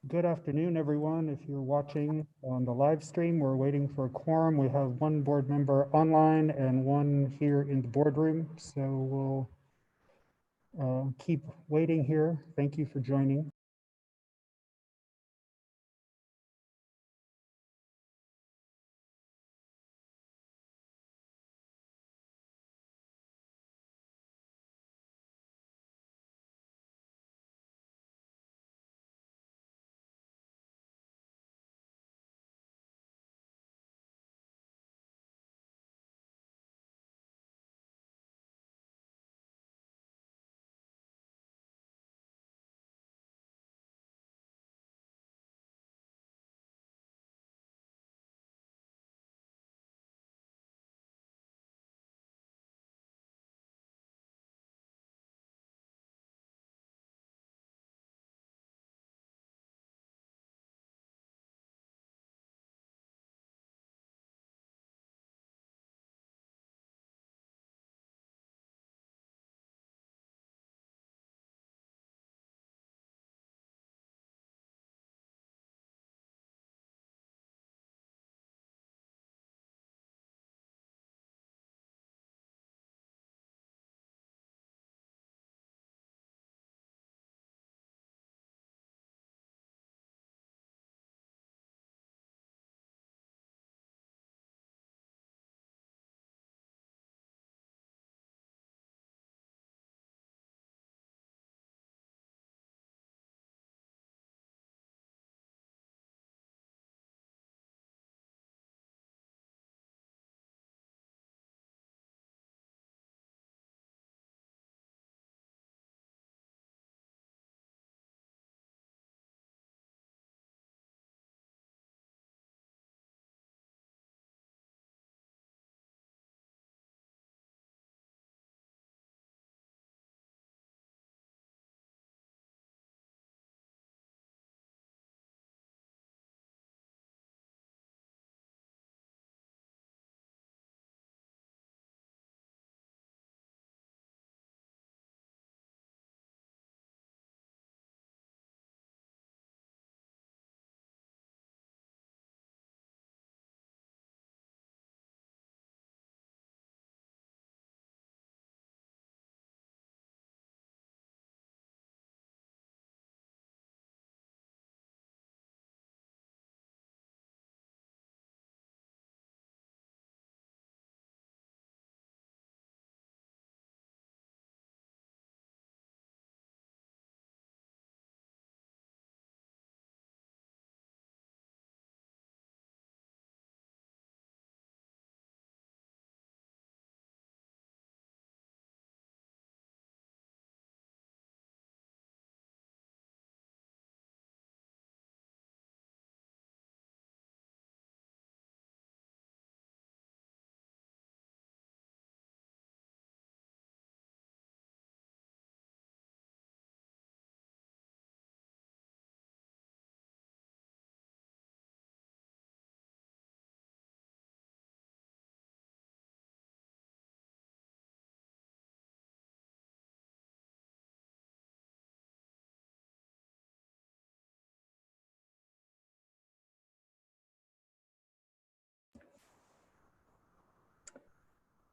Good afternoon, everyone. If you're watching on the live stream, we're waiting for a quorum. We have one board member online and one here in the boardroom. So we'll keep waiting here. Thank you for joining.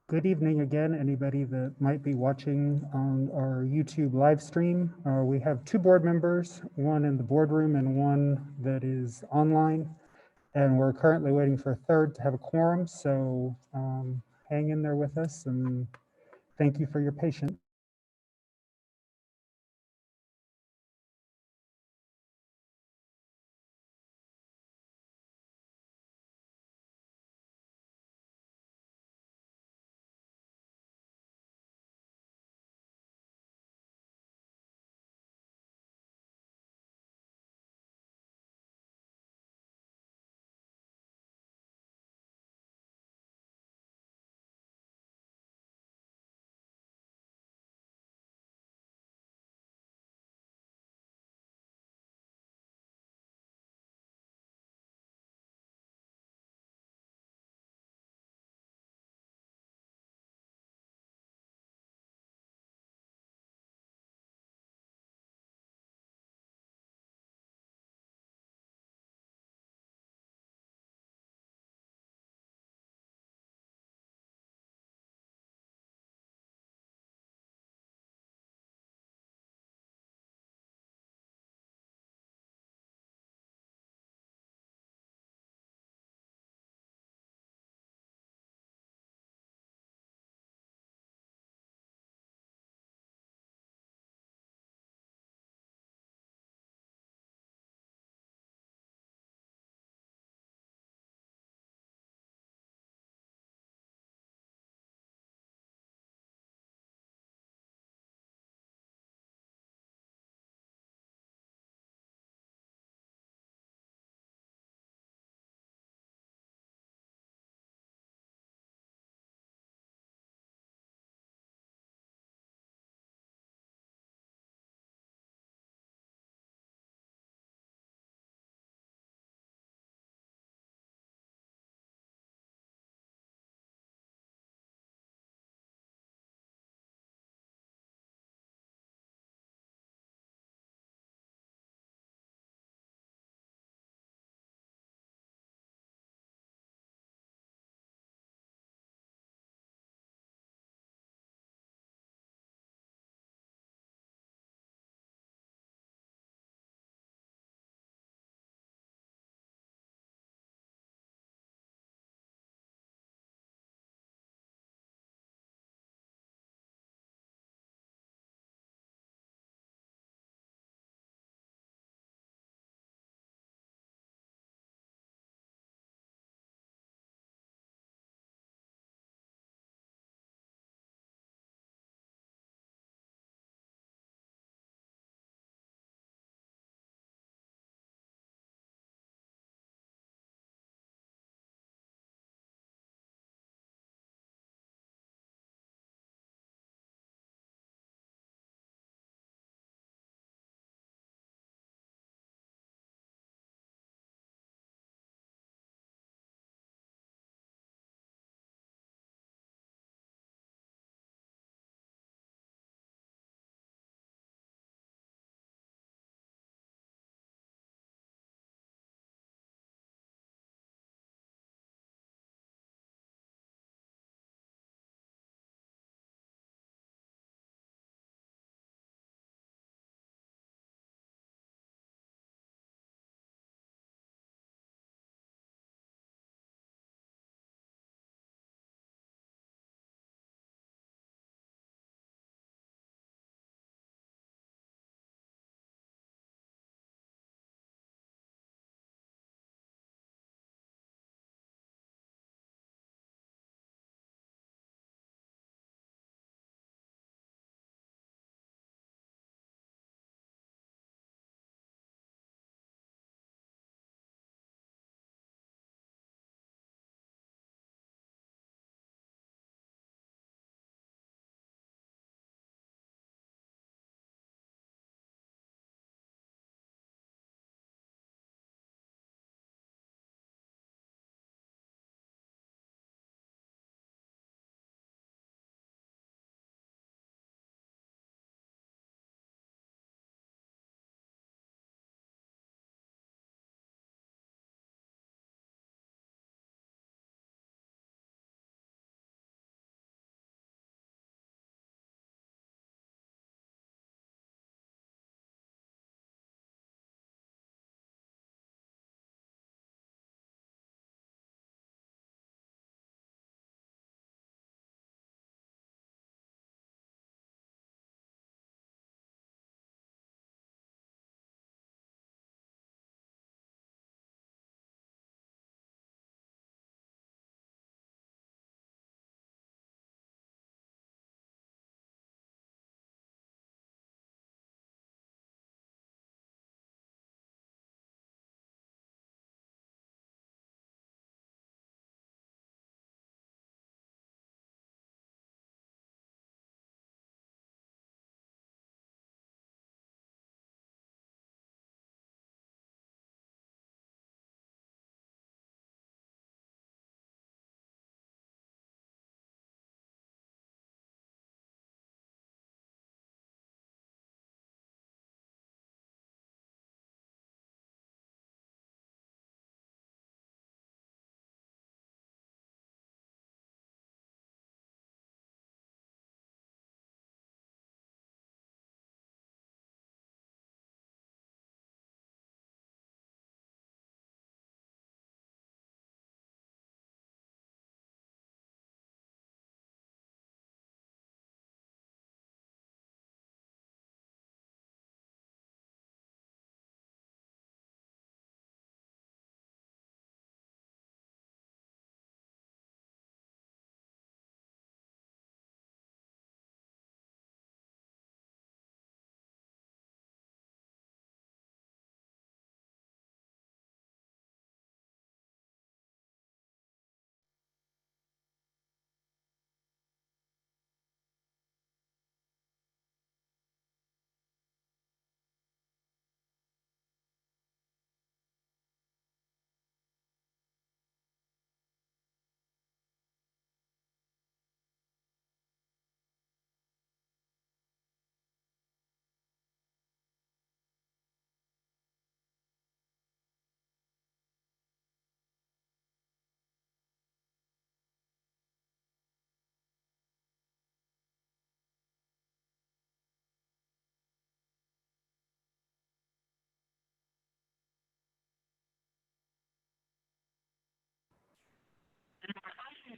Good evening again, anybody that might be watching on our YouTube live stream. We have two board members, one in the boardroom and one that is online. And we're currently waiting for a third to have a quorum. So hang in there with us and thank you for your patience.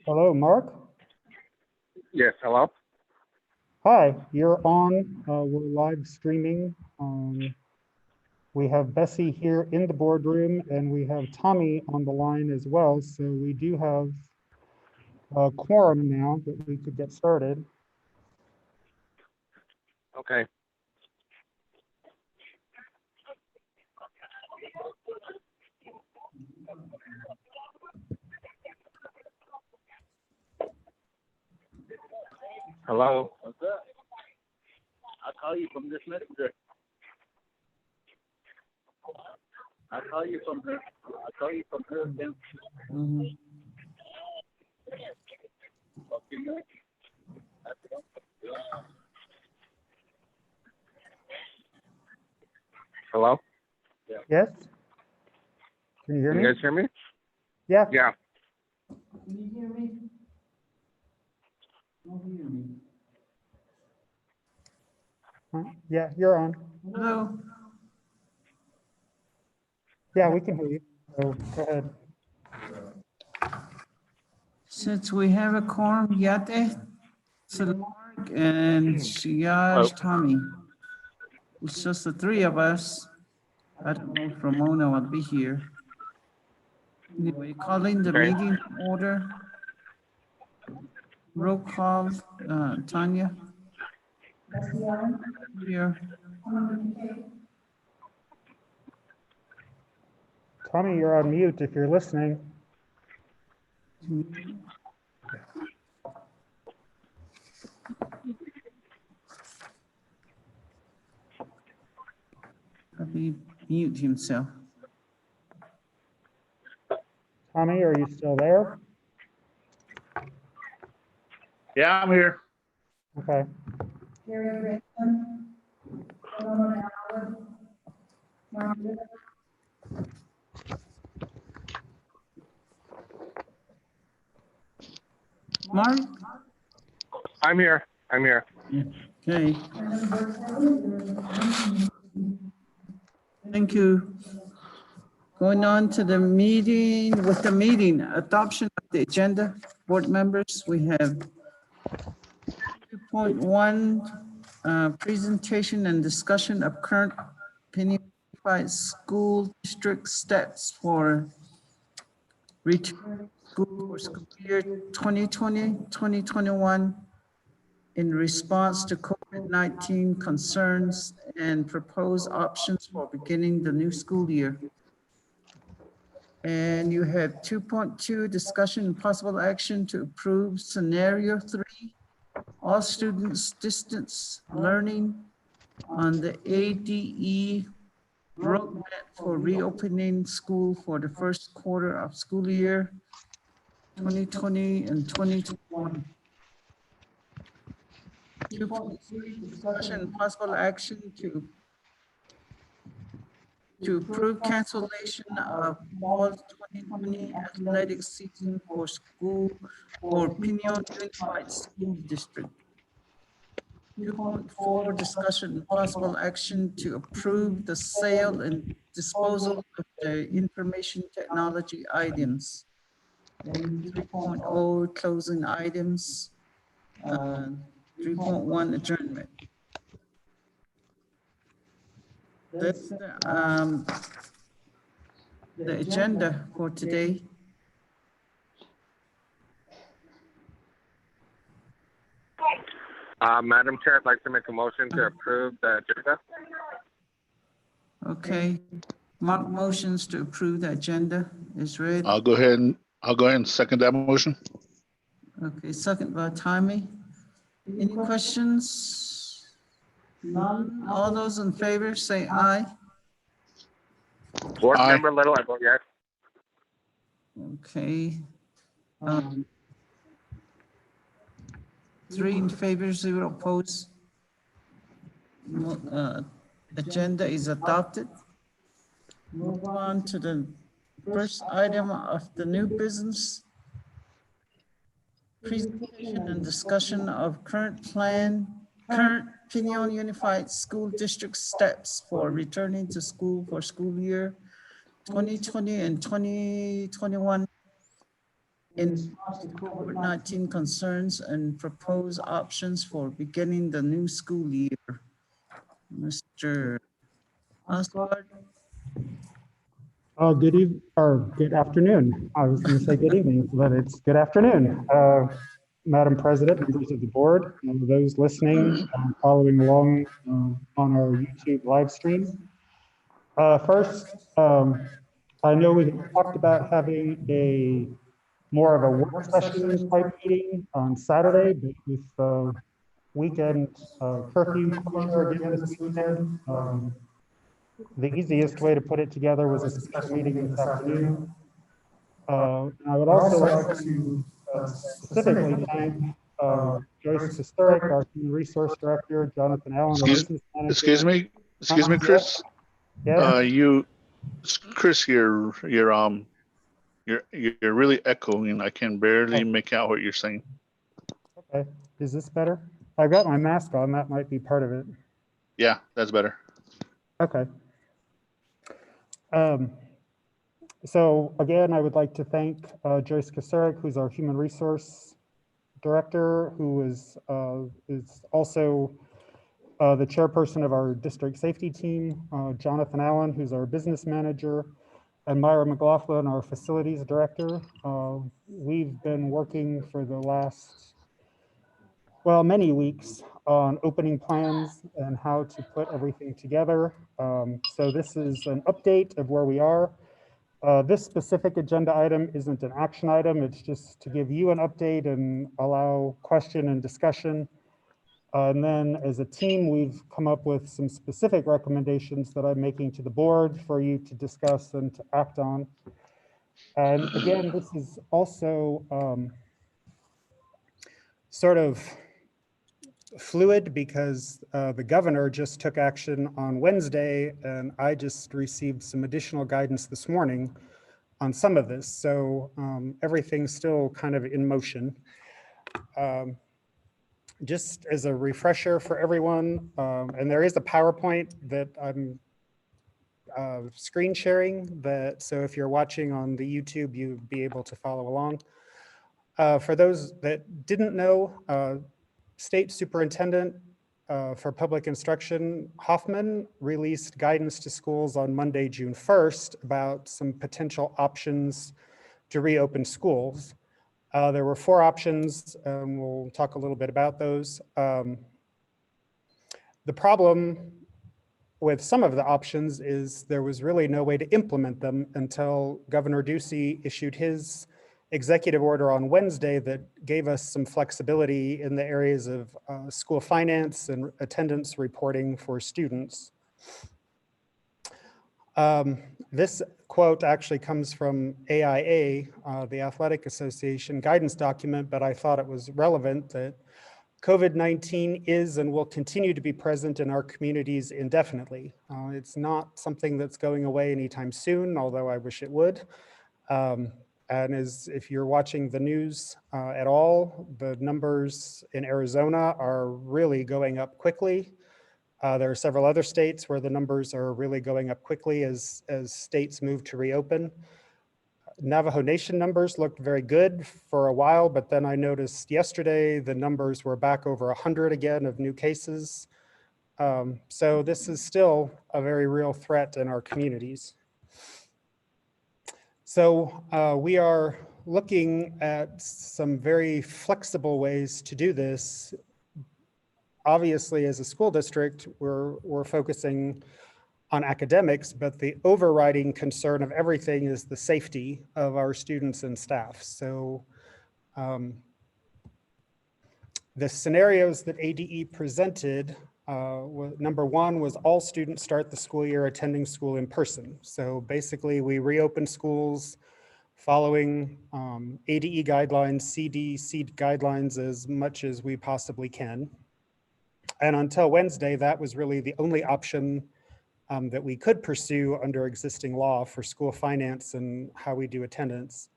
Hello, Mark. Yes, hello? Hi, you're on. We're live streaming. We have Bessie here in the boardroom and we have Tommy on the line as well. So we do have a quorum now that we could get started. Okay. Hello? What's up? I'll call you from this messenger. I'll call you from her. I'll call you from her again. Hello? Yes? Can you hear Can me? you guys hear me? Yeah. Yeah. Can you hear me? Don't hear me. Yeah, you're on. Hello? Yeah, we can hear you. So go ahead. Since we have a quorum, Yate, Mark, and Shiash, Tommy. It's just the three of us. I don't know if Ramona will be here. Anyway, calling the Okay. meeting order. Roll call, Tanya. Here. Tommy, you're on mute if you're listening. Probably mute himself. Tommy, are you still there? Yeah, I'm here. Okay. Mark? I'm here. I'm here. Okay. Thank you. Going on to the meeting, adoption of the agenda. Board members, we have 2.1, presentation and discussion of current opinion by school district steps for return to school for school year 2020, 2021 in response to COVID-19 concerns and proposed options for beginning the new school year. And you have 2.2, discussion and possible action to approve scenario 3, all students distance learning on the ADE roadmap for reopening school for the first quarter of school year 2020 and 2021. 2.3, discussion and possible action to approve cancellation of fall 2020 athletic season for Pinon Unified School District. 2.4, discussion and possible action to approve the sale and disposal of the information technology items. And 3.0, closing items. 3.1, adjournment. That's the agenda for today. Madam Chair, I'd like to make a motion to approve the agenda. Okay, Mark motions to approve the agenda is read. I'll go ahead and second that motion. Okay, second by Tommy. Any questions? None. All those in favor say aye. Board Aye. Member Little, I vote yes. Okay. 3 in favor, 0 opposed. Agenda is adopted. Move on to the first item of the new business. Presentation and discussion of current Pinon Unified School District steps for returning to school for school year 2020 and 2021 in response to COVID-19 concerns and propose options for beginning the new school year. Mr. Oswald, Good eve, or good afternoon. I was going to say good evening, but it's good afternoon. Madam President, members of the board, and those listening, following along on our YouTube live stream. First, I know we talked about having a more of a work session type meeting on Saturday, but with weekend curfew closure again this weekend, the easiest way to put it together was a special meeting this afternoon. I would also like to specifically thank Joyce Kosturek, our Human Resource Director, Jonathan Allen, our Business Manager. Excuse me, Chris. Yeah. Chris, you're really echoing. I can barely make out what you're saying. Okay, is this better? I've got my mask on, that might be part of it. Yeah, that's better. Okay. So again, I would like to thank Joyce Kosturek, who's our Human Resource Director, who is also the chairperson of our district safety team, Jonathan Allen, who's our business manager, and Myra McLaughlin, our facilities director. We've been working for the last, well, many weeks on opening plans and how to put everything together. So this is an update of where we are. This specific agenda item isn't an action item. It's just to give you an update and allow question and discussion. And then as a team, we've come up with some specific recommendations that I'm making to the board for you to discuss and to act on. And again, this is also sort of fluid because the governor just took action on Wednesday, and I just received some additional guidance this morning on some of this. So everything's still kind of in motion. Just as a refresher for everyone, and there is a PowerPoint that I'm screen sharing, that so if you're watching on the YouTube, you'd be able to follow along. For those that didn't know, State Superintendent for Public Instruction, Hoffman, released guidance to schools on Monday, June 1st about some potential options to reopen schools. There were 4 options, and we'll talk a little bit about those. The problem with some of the options is there was really no way to implement them until Governor Ducey issued his executive order on Wednesday that gave us some flexibility in the areas of school finance and attendance reporting for students. This quote actually comes from AIA, the Athletic Association guidance document, but I thought it was relevant that COVID-19 is and will continue to be present in our communities indefinitely. It's not something that's going away anytime soon, although I wish it would. And if you're watching the news at all, the numbers in Arizona are really going up quickly. There are several other states where the numbers are really going up quickly as states move to reopen. Navajo Nation numbers looked very good for a while, but then I noticed yesterday the numbers were back over 100 again of new cases. So this is still a very real threat in our communities. So we are looking at some very flexible ways to do this. Obviously, as a school district, we're focusing on academics, but the overriding concern of everything is the safety of our students and staff. So the scenarios that ADE presented, number 1 was all students start the school year attending school in person. So basically we reopen schools following ADE guidelines, CDC guidelines as much as we possibly can. And until Wednesday, that was really the only option that we could pursue under existing law for school finance and how we do attendance.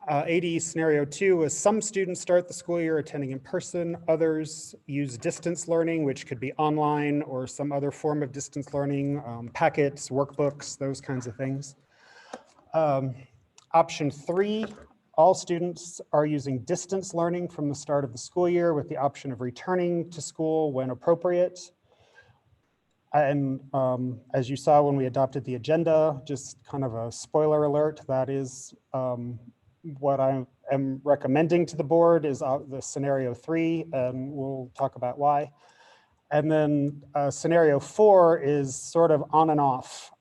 ADE scenario 2 was some students start the school year attending in person, others use distance learning, which could be online or some other form of distance learning, packets, workbooks, those kinds of things. Option 3 All students are using distance learning from the start of the school year with the option of returning to school when appropriate. And as you saw when we adopted the agenda, just kind of a spoiler alert, that is what I am recommending to the board is the scenario 3, and we'll talk about why. And then scenario 4 is sort of on and off.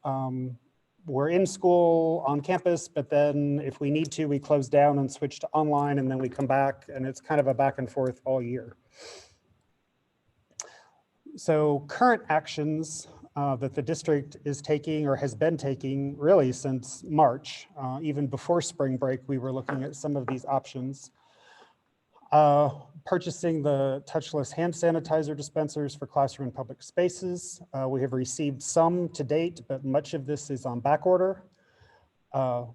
We're in school on campus, but then if we need to, we close down and switch to online, and then we come back, and it's kind of a back and forth all year. So current actions that the district is taking or has been taking really since March, even before spring break, we were looking at some of these options. Purchasing the touchless hand sanitizer dispensers for classroom and public spaces. We have received some to date, but much of this is on back order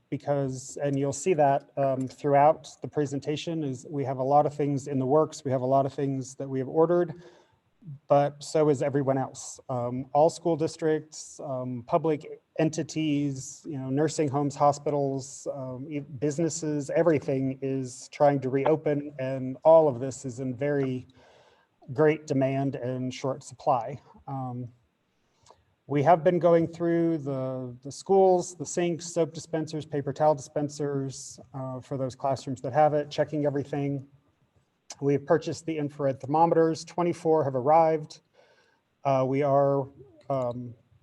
because, and you'll see that throughout the presentation, is we have a lot of things in the works. We have a lot of things that we have ordered, but so is everyone else. All school districts, public entities, nursing homes, hospitals, businesses, everything is trying to reopen, and all of this is in very great demand and short supply. We have been going through the schools, the sinks, soap dispensers, paper towel dispensers for those classrooms that have it, checking everything. We have purchased the infrared thermometers, 24 have arrived. We are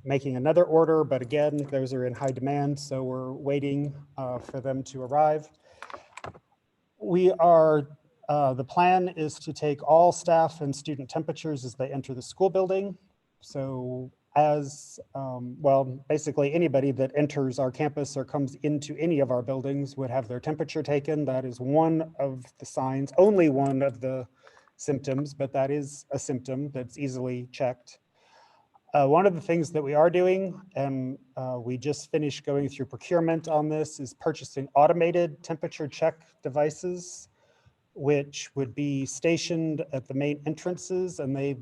making another order, but again, those are in high demand, so we're waiting for them to arrive. We are, the plan is to take all staff and student temperatures as they enter the school building. So as, well, basically anybody that enters our campus or comes into any of our buildings would have their temperature taken. That is one of the signs, only one of the symptoms, but that is a symptom that's easily checked. One of the things that we are doing, and we just finished going through procurement on this, is purchasing automated temperature check devices, which would be stationed at the main entrances, and they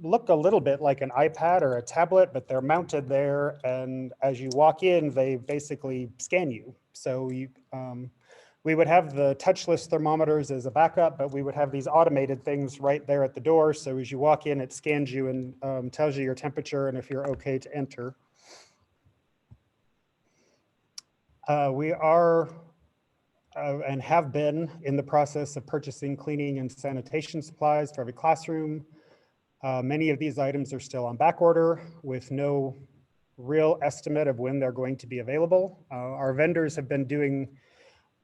look a little bit like an iPad or a tablet, but they're mounted there, and as you walk in, they basically scan you. So you, we would have the touchless thermometers as a backup, but we would have these automated things right there at the door. So as you walk in, it scans you and tells you your temperature and if you're okay to enter. We are and have been in the process of purchasing cleaning and sanitation supplies for every classroom. Many of these items are still on back order with no real estimate of when they're going to be available. Our vendors have been doing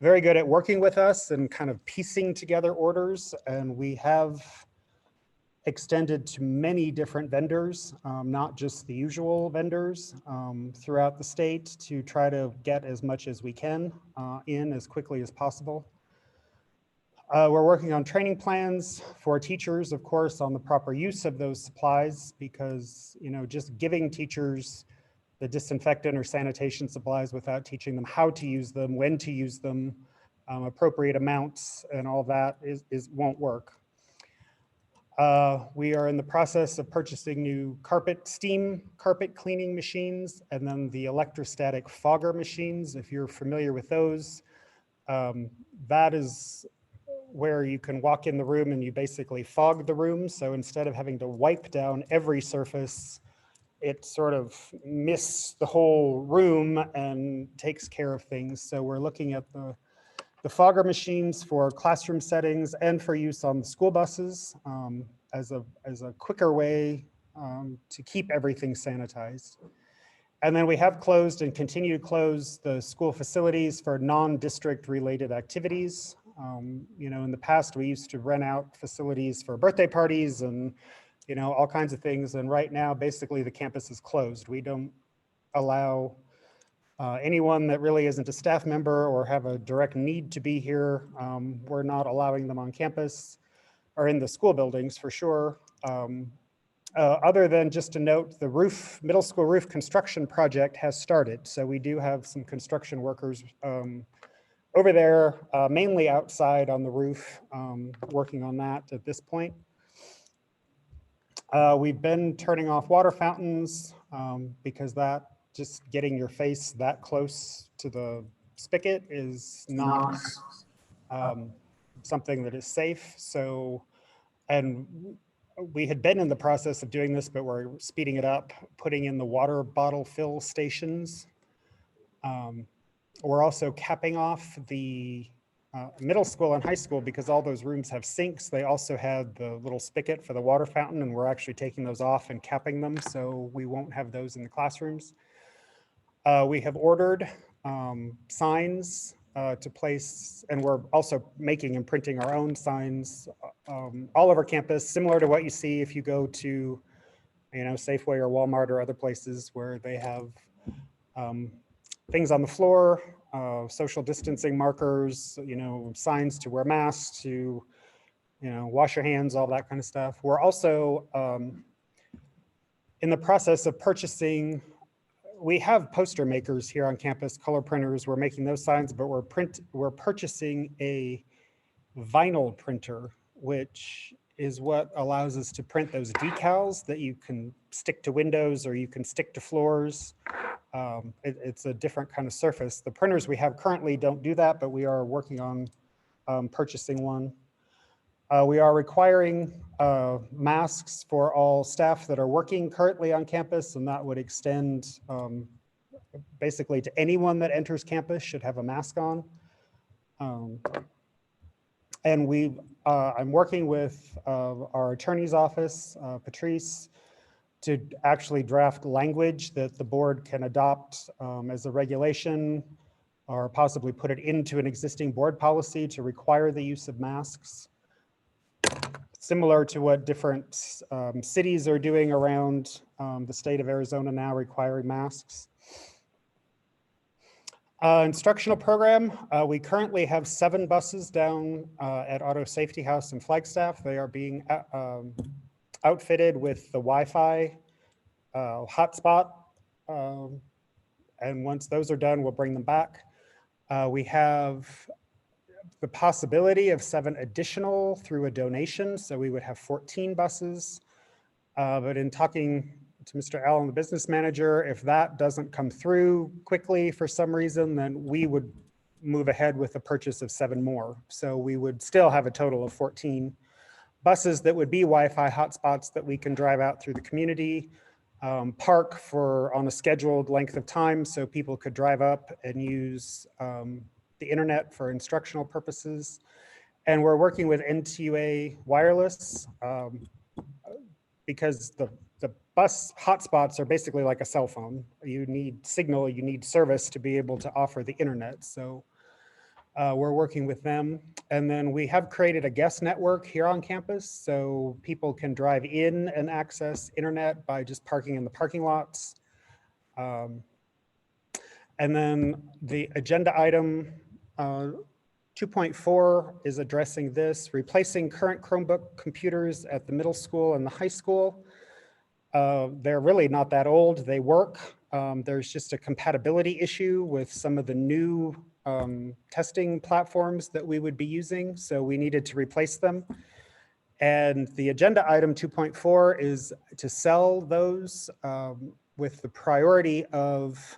very good at working with us and kind of piecing together orders, and we have extended to many different vendors, not just the usual vendors throughout the state to try to get as much as we can in as quickly as possible. We're working on training plans for teachers, of course, on the proper use of those supplies, because just giving teachers the disinfectant or sanitation supplies without teaching them how to use them, when to use them, appropriate amounts, and all that won't work. We are in the process of purchasing new steam carpet cleaning machines, and then the electrostatic fogger machines. If you're familiar with those, that is where you can walk in the room and you basically fog the room. So instead of having to wipe down every surface, it sort of mists the whole room and takes care of things. So we're looking at the fogger machines for classroom settings and for use on the school buses as a quicker way to keep everything sanitized. And then we have closed and continue to close the school facilities for non-district related activities. In the past, we used to rent out facilities for birthday parties and all kinds of things. And right now, basically the campus is closed. We don't allow anyone that really isn't a staff member or have a direct need to be here. We're not allowing them on campus or in the school buildings for sure. Other than just to note, the middle school roof construction project has started. So we do have some construction workers over there, mainly outside on the roof, working on that at this point. We've been turning off water fountains because that just getting your face that close to the spigot is not something that is safe. So, and we had been in the process of doing this, but we're speeding it up, putting in the water bottle fill stations. We're also capping off the middle school and high school because all those rooms have sinks. They also had the little spigot for the water fountain, and we're actually taking those off and capping them, so we won't have those in the classrooms. We have ordered signs to place, and we're also making and printing our own signs all over campus, similar to what you see if you go to, Safeway or Walmart or other places where they have things on the floor, social distancing markers, signs to wear masks, to, wash your hands, all that kind of stuff. We're also in the process of purchasing. We have poster makers here on campus, color printers. We're making those signs, but we're purchasing a vinyl printer, which is what allows us to print those decals that you can stick to windows or you can stick to floors. It's a different kind of surface. The printers we have currently don't do that, but we are working on purchasing one. We are requiring masks for all staff that are working currently on campus, and that would extend basically to anyone that enters campus should have a mask on. And I'm working with our attorney's office, Patrice, to actually draft language that the board can adopt as a regulation, or possibly put it into an existing board policy to require the use of masks, similar to what different cities are doing around the state of Arizona now, requiring masks. Instructional program, we currently have 7 buses down at Auto Safety House in Flagstaff. They are being outfitted with the Wi-Fi hotspot. And once those are done, we'll bring them back. We have the possibility of 7 additional through a donation. So we would have 14 buses. But in talking to Mr. Allen, the business manager, if that doesn't come through quickly for some reason, then we would move ahead with the purchase of 7 more. So we would still have a total of 14 buses that would be Wi-Fi hotspots that we can drive out through the community, park on a scheduled length of time so people could drive up and use the internet for instructional purposes. And we're working with NTUA Wireless because the bus hotspots are basically like a cell phone. You need signal, you need service to be able to offer the internet. So we're working with them. And then we have created a guest network here on campus so people can drive in and access internet by just parking in the parking lots. And then the agenda item 2.4 is addressing this, replacing current Chromebook computers at the middle school and the high school. They're really not that old, they work. There's just a compatibility issue with some of the new testing platforms that we would be using, so we needed to replace them. And the agenda item 2.4 is to sell those with the priority of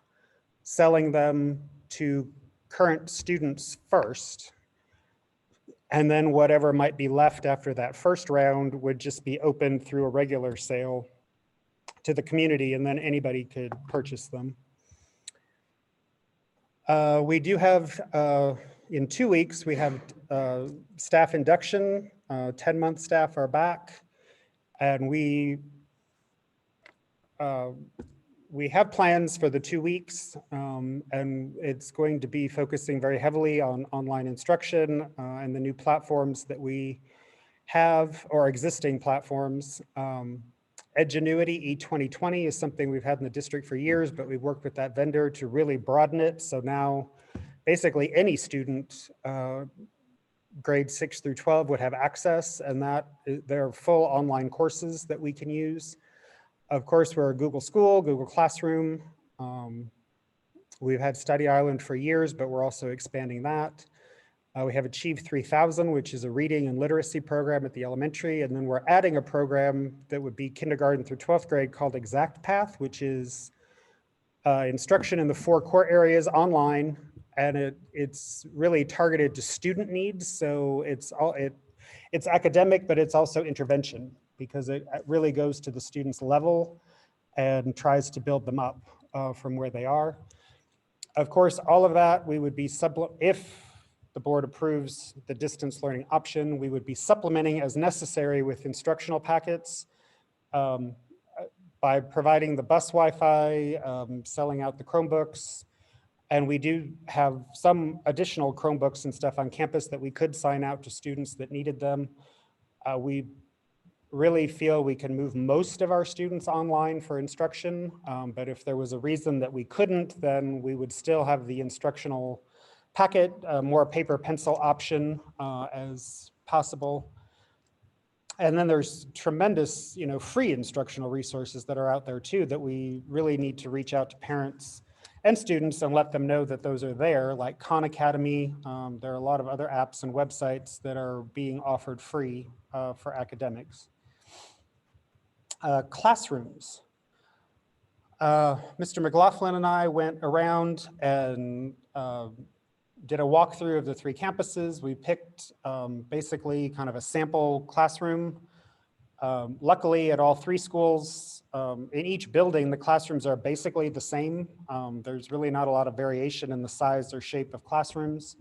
selling them to current students first. And then whatever might be left after that first round would just be opened through a regular sale to the community, and then anybody could purchase them. We do have, in 2 weeks, we have staff induction. 10-month staff are back, and we have plans for the 2 weeks, and it's going to be focusing very heavily on online instruction and the new platforms that we have, or existing platforms. Edgenuity E2020 is something we've had in the district for years, but we've worked with that vendor to really broaden it. So now basically any student, grades 6 through 12 would have access, and that they're full online courses that we can use. Of course, we're a Google School, Google Classroom. We've had Study Island for years, but we're also expanding that. We have Achieve 3000, which is a reading and literacy program at the elementary. And then we're adding a program that would be kindergarten through 12th grade called Exact Path, which is instruction in the 4 core areas online and it's really targeted to student needs. So it's academic, but it's also intervention because it really goes to the student's level and tries to build them up from where they are. Of course, all of that we would be if the board approves the distance learning option, we would be supplementing as necessary with instructional packets by providing the bus Wi-Fi, selling out the Chromebooks. And we do have some additional Chromebooks and stuff on campus that we could sign out to students that needed them. We really feel we can move most of our students online for instruction, but if there was a reason that we couldn't, then we would still have the instructional packet, more paper pencil option as possible. And then there's tremendous, free instructional resources that are out there too that we really need to reach out to parents and students and let them know that those are there, like Khan Academy. There are a lot of other apps and websites that are being offered free for academics. Classrooms. Mr. McLaughlin and I went around and did a walkthrough of the 3 campuses. We picked basically kind of a sample classroom. Luckily at all 3 schools, in each building, the classrooms are basically the same. There's really not a lot of variation in the size or shape of classrooms.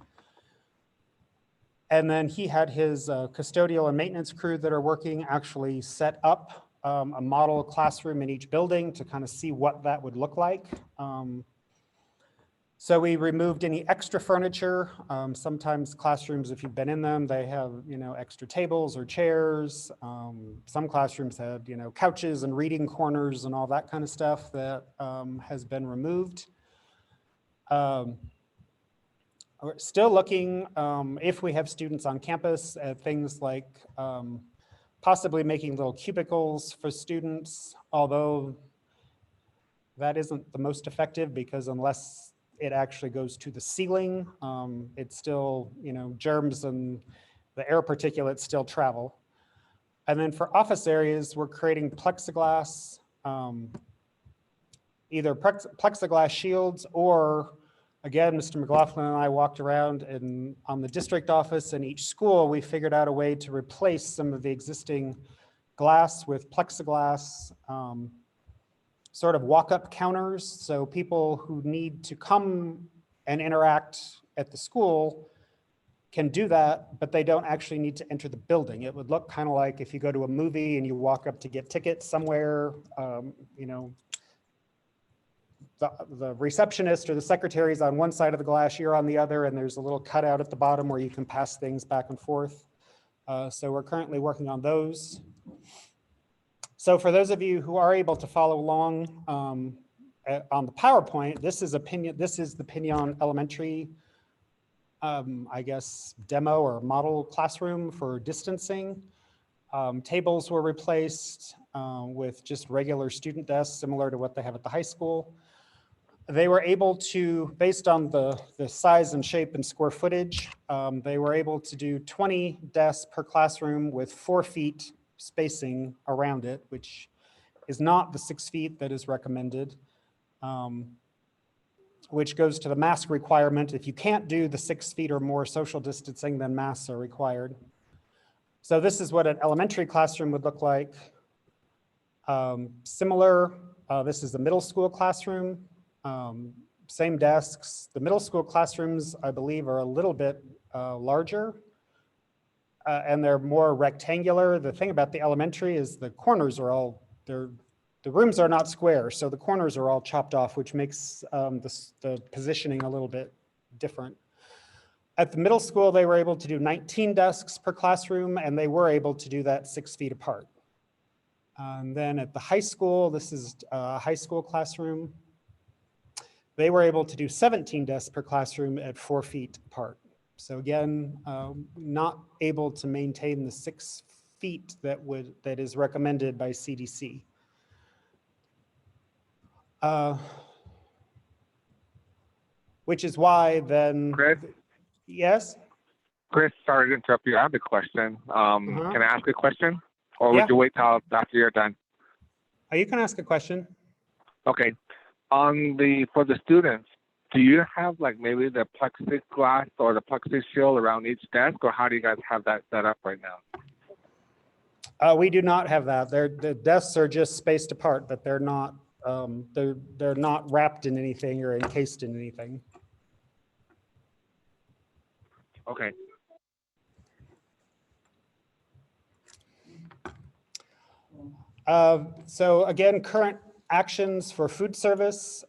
And then he had his custodial and maintenance crew that are working actually set up a model classroom in each building to kind of see what that would look like. So we removed any extra furniture. Sometimes classrooms, if you've been in them, they have, extra tables or chairs. Some classrooms had, couches and reading corners and all that kind of stuff that has been removed. We're still looking, if we have students on campus, at things like possibly making little cubicles for students, although that isn't the most effective because unless it actually goes to the ceiling, it's still, germs and the air particulates still travel. And then for office areas, we're creating plexiglass, either plexiglass shields or, again, Mr. McLaughlin and I walked around and on the district office in each school, we figured out a way to replace some of the existing glass with plexiglass, sort of walk-up counters. So people who need to come and interact at the school can do that, but they don't actually need to enter the building. It would look kind of like if you go to a movie and you walk up to get tickets somewhere, the receptionist or the secretary is on one side of the glass, you're on the other, and there's a little cutout at the bottom where you can pass things back and forth. So we're currently working on those. So for those of you who are able to follow along on the PowerPoint, this is the Pinion Elementary, I guess, demo or model classroom for distancing. Tables were replaced with just regular student desks, similar to what they have at the high school. They were able to, based on the size and shape and square footage, they were able to do 20 desks per classroom with 4 feet spacing around it, which is not the 6 feet that is recommended, which goes to the mask requirement. If you can't do the 6 feet or more social distancing, then masks are required. So this is what an elementary classroom would look like. Similar, this is the middle school classroom. Same desks. The middle school classrooms, I believe, are a little bit larger and they're more rectangular. The thing about the elementary is the corners are all, the rooms are not square, so the corners are all chopped off, which makes the positioning a little bit different. At the middle school, they were able to do 19 desks per classroom, and they were able to do that 6 feet apart. And then at the high school, this is a high school classroom. They were able to do 17 desks per classroom at 4 feet apart. So again, not able to maintain the 6 feet that is recommended by CDC. Which is why then. Chris? Yes? Chris, sorry to interrupt you. I have a question. Can I ask a question? Or would Yeah. you wait till after you're done? You can ask a question. Okay. For the students, do you have like maybe the plexiglass or the plexi shield around each desk, or how do you guys have that set up right now? We do not have that. The desks are just spaced apart, but they're not they're not wrapped in anything or encased in anything. Okay. So again, current actions for food service.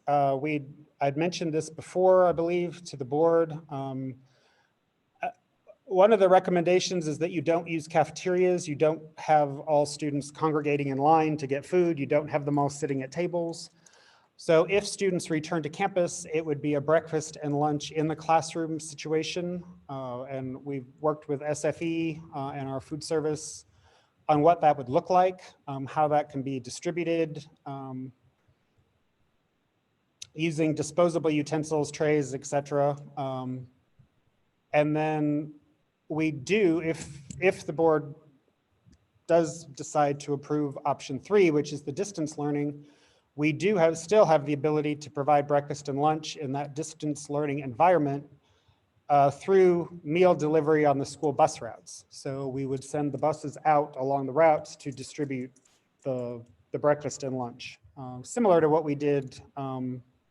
I'd mentioned this before, I believe, to the board. One of the recommendations is that you don't use cafeterias. You don't have all students congregating in line to get food. You don't have them all sitting at tables. So if students return to campus, it would be a breakfast and lunch in the classroom situation. And we've worked with SFE and our food service on what that would look like, how that can be distributed, using disposable utensils, trays, etc. And then we do, if the board does decide to approve option 3, which is the distance learning, we do still have the ability to provide breakfast and lunch in that distance learning environment through meal delivery on the school bus routes. So we would send the buses out along the routes to distribute the breakfast and lunch, similar to what we did,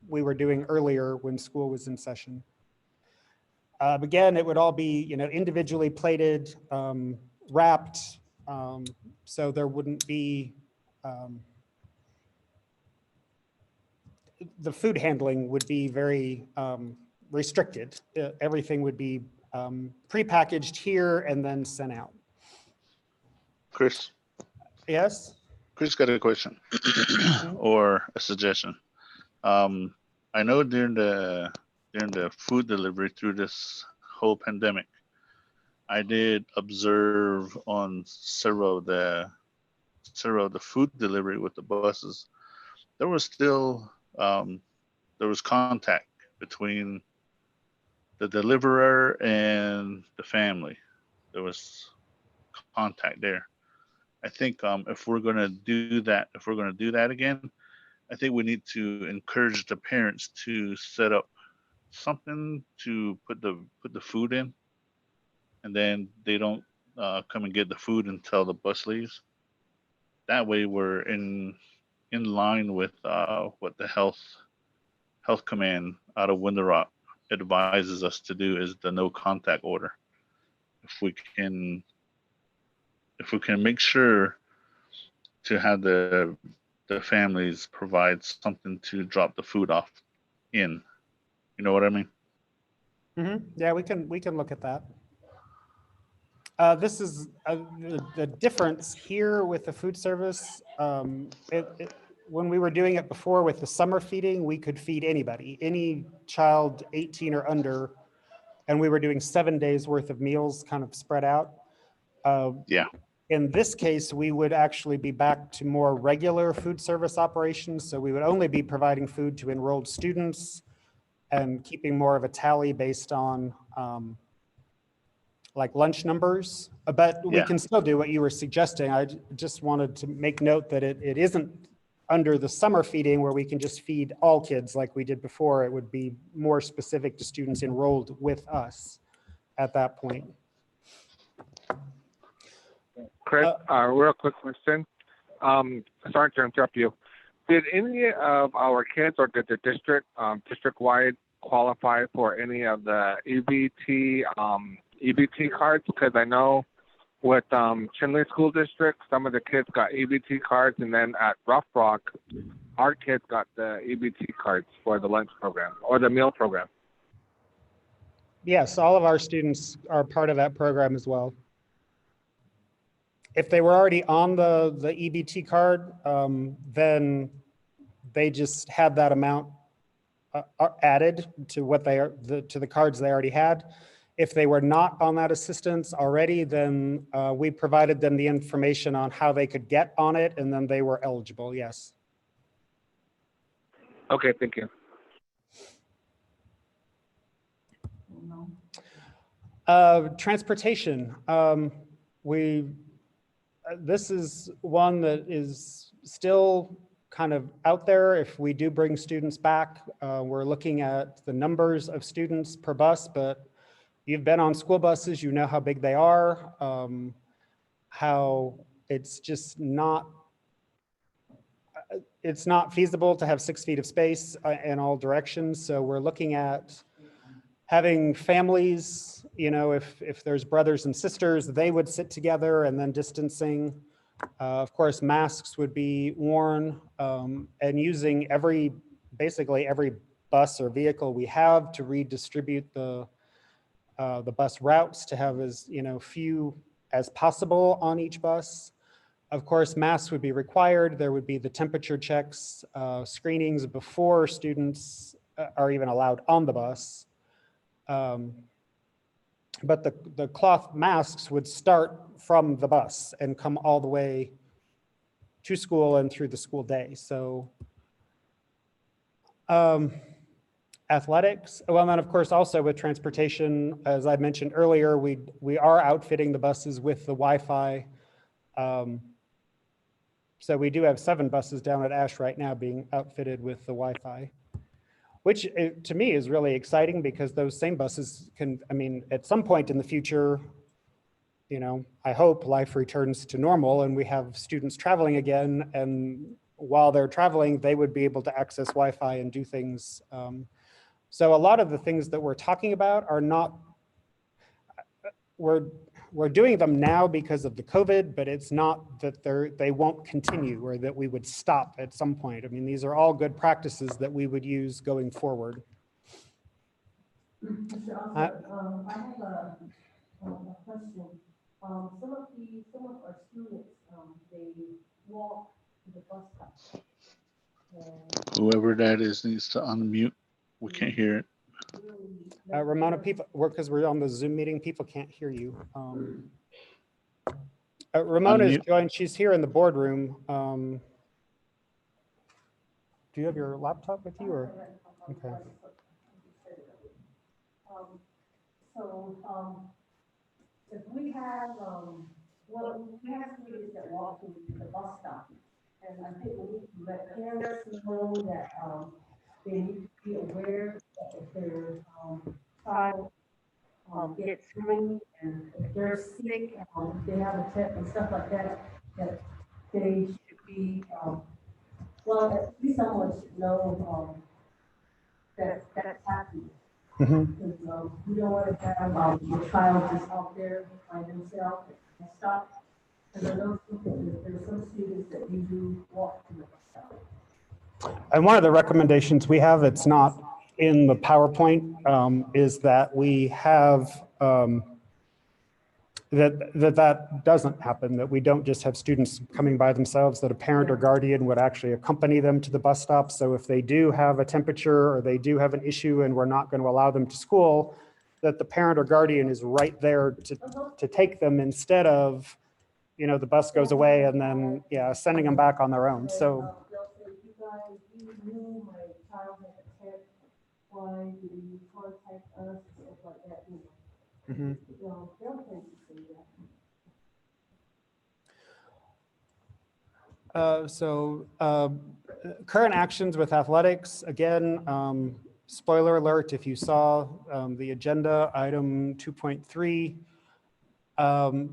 we were doing earlier when school was in session. Again, it would all be, individually plated, wrapped, so there wouldn't be, the food handling would be very restricted. Everything would be prepackaged here and then sent out. Chris, Yes? Chris got a question or a suggestion. I know during the food delivery through this whole pandemic, I did observe on several of the food delivery with the buses, there was still there was contact between the deliverer and the family. There was contact there. I think if we're going to do that again, I think we need to encourage the parents to set up something to put the food in, and then they don't come and get the food until the bus leaves. That way, we're in line with what the health command out of Window Rock advises us to do, is the no contact order. If we can make sure to have the families provide something to drop the food off in, you know what I mean? Mm-hmm. Yeah, we can look at that. This is the difference here with the food service. When we were doing it before with the summer feeding, we could feed anybody, any child 18 or under, and we were doing 7 days worth of meals kind of spread out. Yeah. In this case, we would actually be back to more regular food service operations. So we would only be providing food to enrolled students and keeping more of a tally based on like lunch numbers, but we can still do what you were suggesting. I just wanted to make note that it isn't under the summer feeding where we can just feed all kids like we did before. It would be more specific to students enrolled with us at that point. Chris, real quick question. Sorry to interrupt you. Did any of our kids or did the district-wide qualify for any of the EBT cards? Because I know with Chinle School District, some of the kids got EBT cards, and then at Rough Rock, our kids got the EBT cards for the lunch program or the meal program. Yes, all of our students are part of that program as well. If they were already on the EBT card, then they just had that amount added to what they are to the cards they already had. If they were not on that assistance already, then we provided them the information on how they could get on it, and then they were eligible, yes. Okay, thank you. Transportation. This is one that is still kind of out there. If we do bring students back, we're looking at the numbers of students per bus, but you've been on school buses, you know how big they are, how it's just not, it's not feasible to have 6 feet of space in all directions. So we're looking at having families, you know, if there's brothers and sisters, they would sit together and then distancing. Of course, masks would be worn, and using basically every bus or vehicle we have to redistribute the bus routes to have as, you know, few as possible on each bus. Of course, masks would be required. There would be the temperature checks, screenings before students are even allowed on the bus. But the cloth masks would start from the bus and come all the way to school and through the school day. So athletics, well, and then of course also with transportation, as I mentioned earlier, we are outfitting the buses with the Wi-Fi. So we do have 7 buses down at Ash right now being outfitted with the Wi-Fi, which to me is really exciting because those same buses can, I mean, at some point in the future, you know, I hope life returns to normal and we have students traveling again, and while they're traveling, they would be able to access Wi-Fi and do things. So a lot of the things that we're talking about are not, we're doing them now because of the COVID, but it's not that they won't continue or that we would stop at some point. I mean, these are all good practices that we would use going forward. Mr. Osler, I have a question. Some of our students, they walk to the bus stop. Whoever that is needs to unmute. We can't hear it. Ramona, people, because we're on the Zoom meeting, people can't hear you. Ramona is joined, she's here in the boardroom. Do you have your laptop with you or? Okay. If we have, well, we have students that walk to the bus stop, and I think we need to let parents know that, they need to be aware that if their child gets sick and if they're sick, if they have a test and stuff like that, that they should be, well, at least someone should know that that's happening. Because we don't want to have a child just out there by themselves and stop. Because I know there's some students that you do walk to the bus stop. And one of the recommendations we have, it's not in the PowerPoint, is that we have, that doesn't happen, that we don't just have students coming by themselves, that a parent or guardian would actually accompany them to the bus stop. So if they do have a temperature or they do have an issue and we're not going to allow them to school, that the parent or guardian is right there to take them instead of, you know, the bus goes away and then, yeah, sending them back on their own. So. They'll say, you guys, you knew my child had a test, why did you contact us, and stuff like that, you know. They'll tend to say that. Current actions with athletics, again, spoiler alert, if you saw the agenda, item 2.3,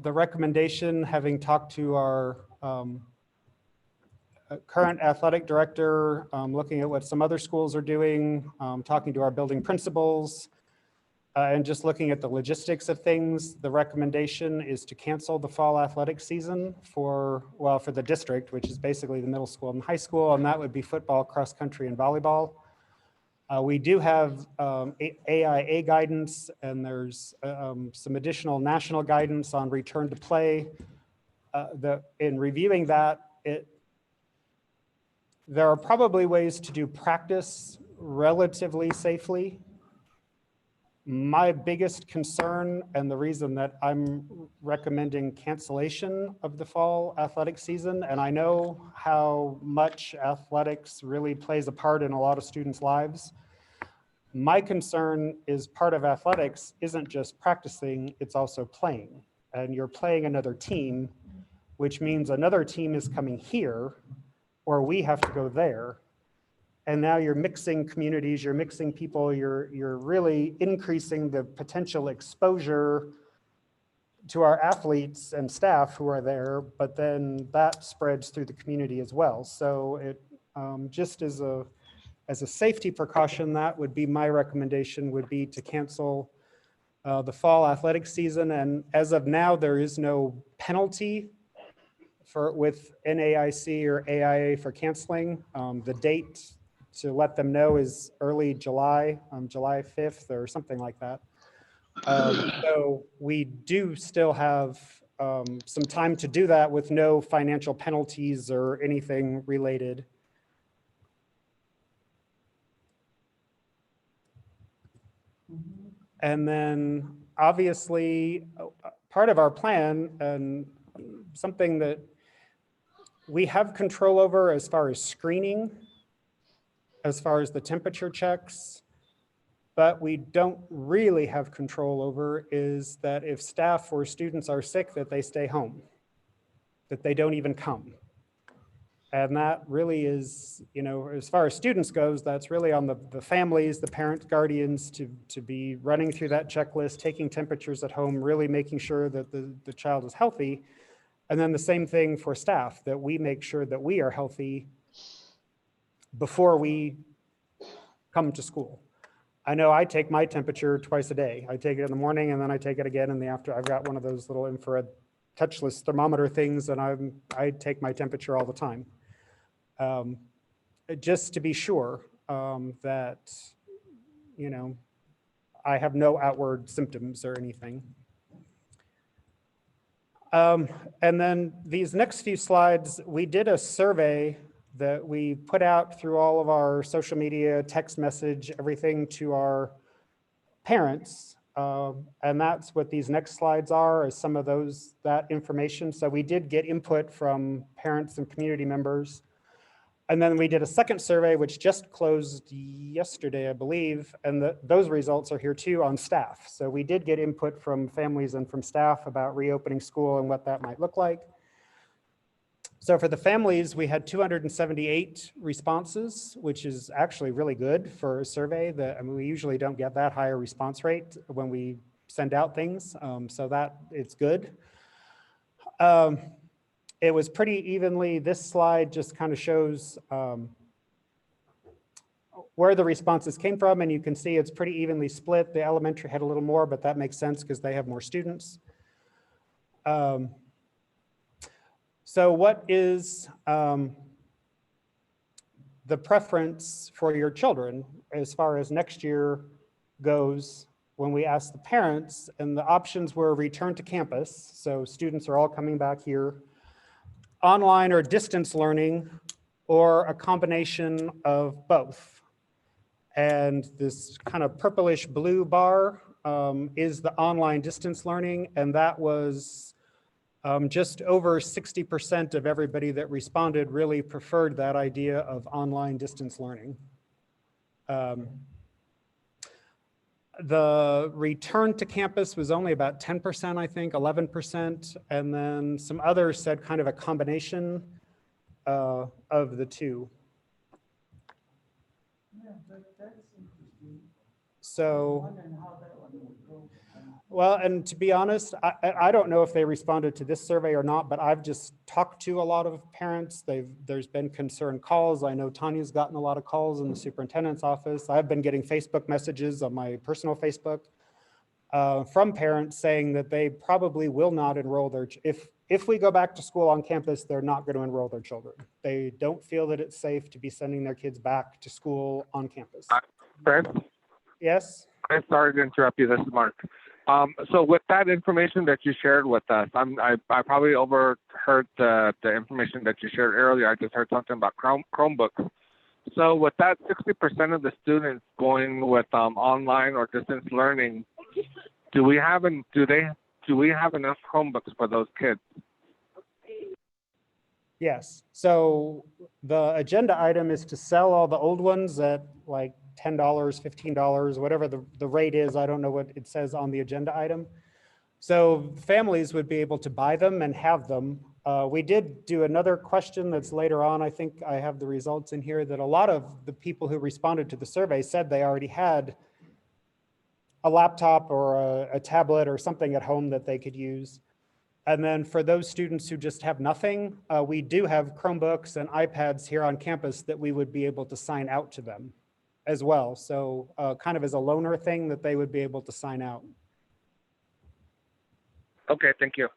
the recommendation, having talked to our current athletic director, looking at what some other schools are doing, talking to our building principals, and just looking at the logistics of things, the recommendation is to cancel the fall athletic season for the district, which is basically the middle school and high school, and that would be football, cross country, and volleyball. We do have AIA guidance, and there's some additional national guidance on return to play. In reviewing that, there are probably ways to do practice relatively safely. My biggest concern, and the reason that I'm recommending cancellation of the fall athletic season, and I know how much athletics really plays a part in a lot of students' lives. My concern is part of athletics isn't just practicing, it's also playing. And you're playing another team, which means another team is coming here. or we have to go there. And now you're mixing communities, you're mixing people, you're really increasing the potential exposure to our athletes and staff who are there, but then that spreads through the community as well. So it just as a safety precaution, that would be my recommendation, would be to cancel the fall athletic season. And as of now, there is no penalty with NAIC or AIA for canceling. The date to let them know is early July, July 5th or something like that. So we do still have some time to do that with no financial penalties or anything related. And then obviously part of our plan and something that we have control over as far as screening, as far as the temperature checks, but we don't really have control over is that if staff or students are sick, that they stay home, that they don't even come. And that really is, as far as students goes, that's really on the families, the parents, guardians to be running through that checklist, taking temperatures at home, really making sure that the child is healthy. And then the same thing for staff, that we make sure that we are healthy before we come to school. I know I take my temperature twice a day. I take it in the morning and then I take it again in the afternoon. I've got one of those little infrared touchless thermometer things and I take my temperature all the time. Just to be sure that, I have no outward symptoms or anything. And then these next few slides, we did a survey that we put out through all of our social media, text message, everything to our parents. And that's what these next slides are, is some of that information. So we did get input from parents and community members. And then we did a second survey, which just closed yesterday, I believe. And those results are here too on staff. So we did get input from families and from staff about reopening school and what that might look like. So for the families, we had 278 responses, which is actually really good for a survey. We usually don't get that high a response rate when we send out things. So that it's good. It was pretty evenly. This slide just kind of shows where the responses came from. And you can see it's pretty evenly split. The elementary had a little more, but that makes sense because they have more students. So what is the preference for your children as far as next year goes when we asked the parents? And the options were return to campus. So students are all coming back here. Online or distance learning, or a combination of both. And this kind of purplish blue bar is the online distance learning. And that was just over 60% of everybody that responded really preferred that idea of online distance learning. The return to campus was only about 10%, I think, 11. And then some others said kind of a combination of the two. Yeah, that's interesting. So, Wondering how that one would go. well, and to be honest, I don't know if they responded to this survey or not, but I've just talked to a lot of parents. There's been concern calls. I know Tanya's gotten a lot of calls in the superintendent's office. I've been getting Facebook messages on my personal Facebook from parents saying that they probably will not enroll their, if we go back to school on campus, they're not going to enroll their children. They don't feel that it's safe to be sending their kids back to school on campus. Chris, Yes? I'm sorry to interrupt you. This is Mark. So with that information that you shared with us, I probably overheard the information that you shared earlier. I just heard something about Chromebooks. So with that 60% of the students going with online or distance learning, do we have enough Chromebooks for those kids? Yes. So the agenda item is to sell all the old ones at like $10, $15, whatever the rate is. I don't know what it says on the agenda item. So families would be able to buy them and have them We did do another question that's later on. I think I have the results in here that a lot of the people who responded to the survey said they already had a laptop or a tablet or something at home that they could use. And then for those students who just have nothing, we do have Chromebooks and iPads here on campus that we would be able to sign out to them as well. So kind of as a loaner thing that they would be able to sign out. Okay, thank you.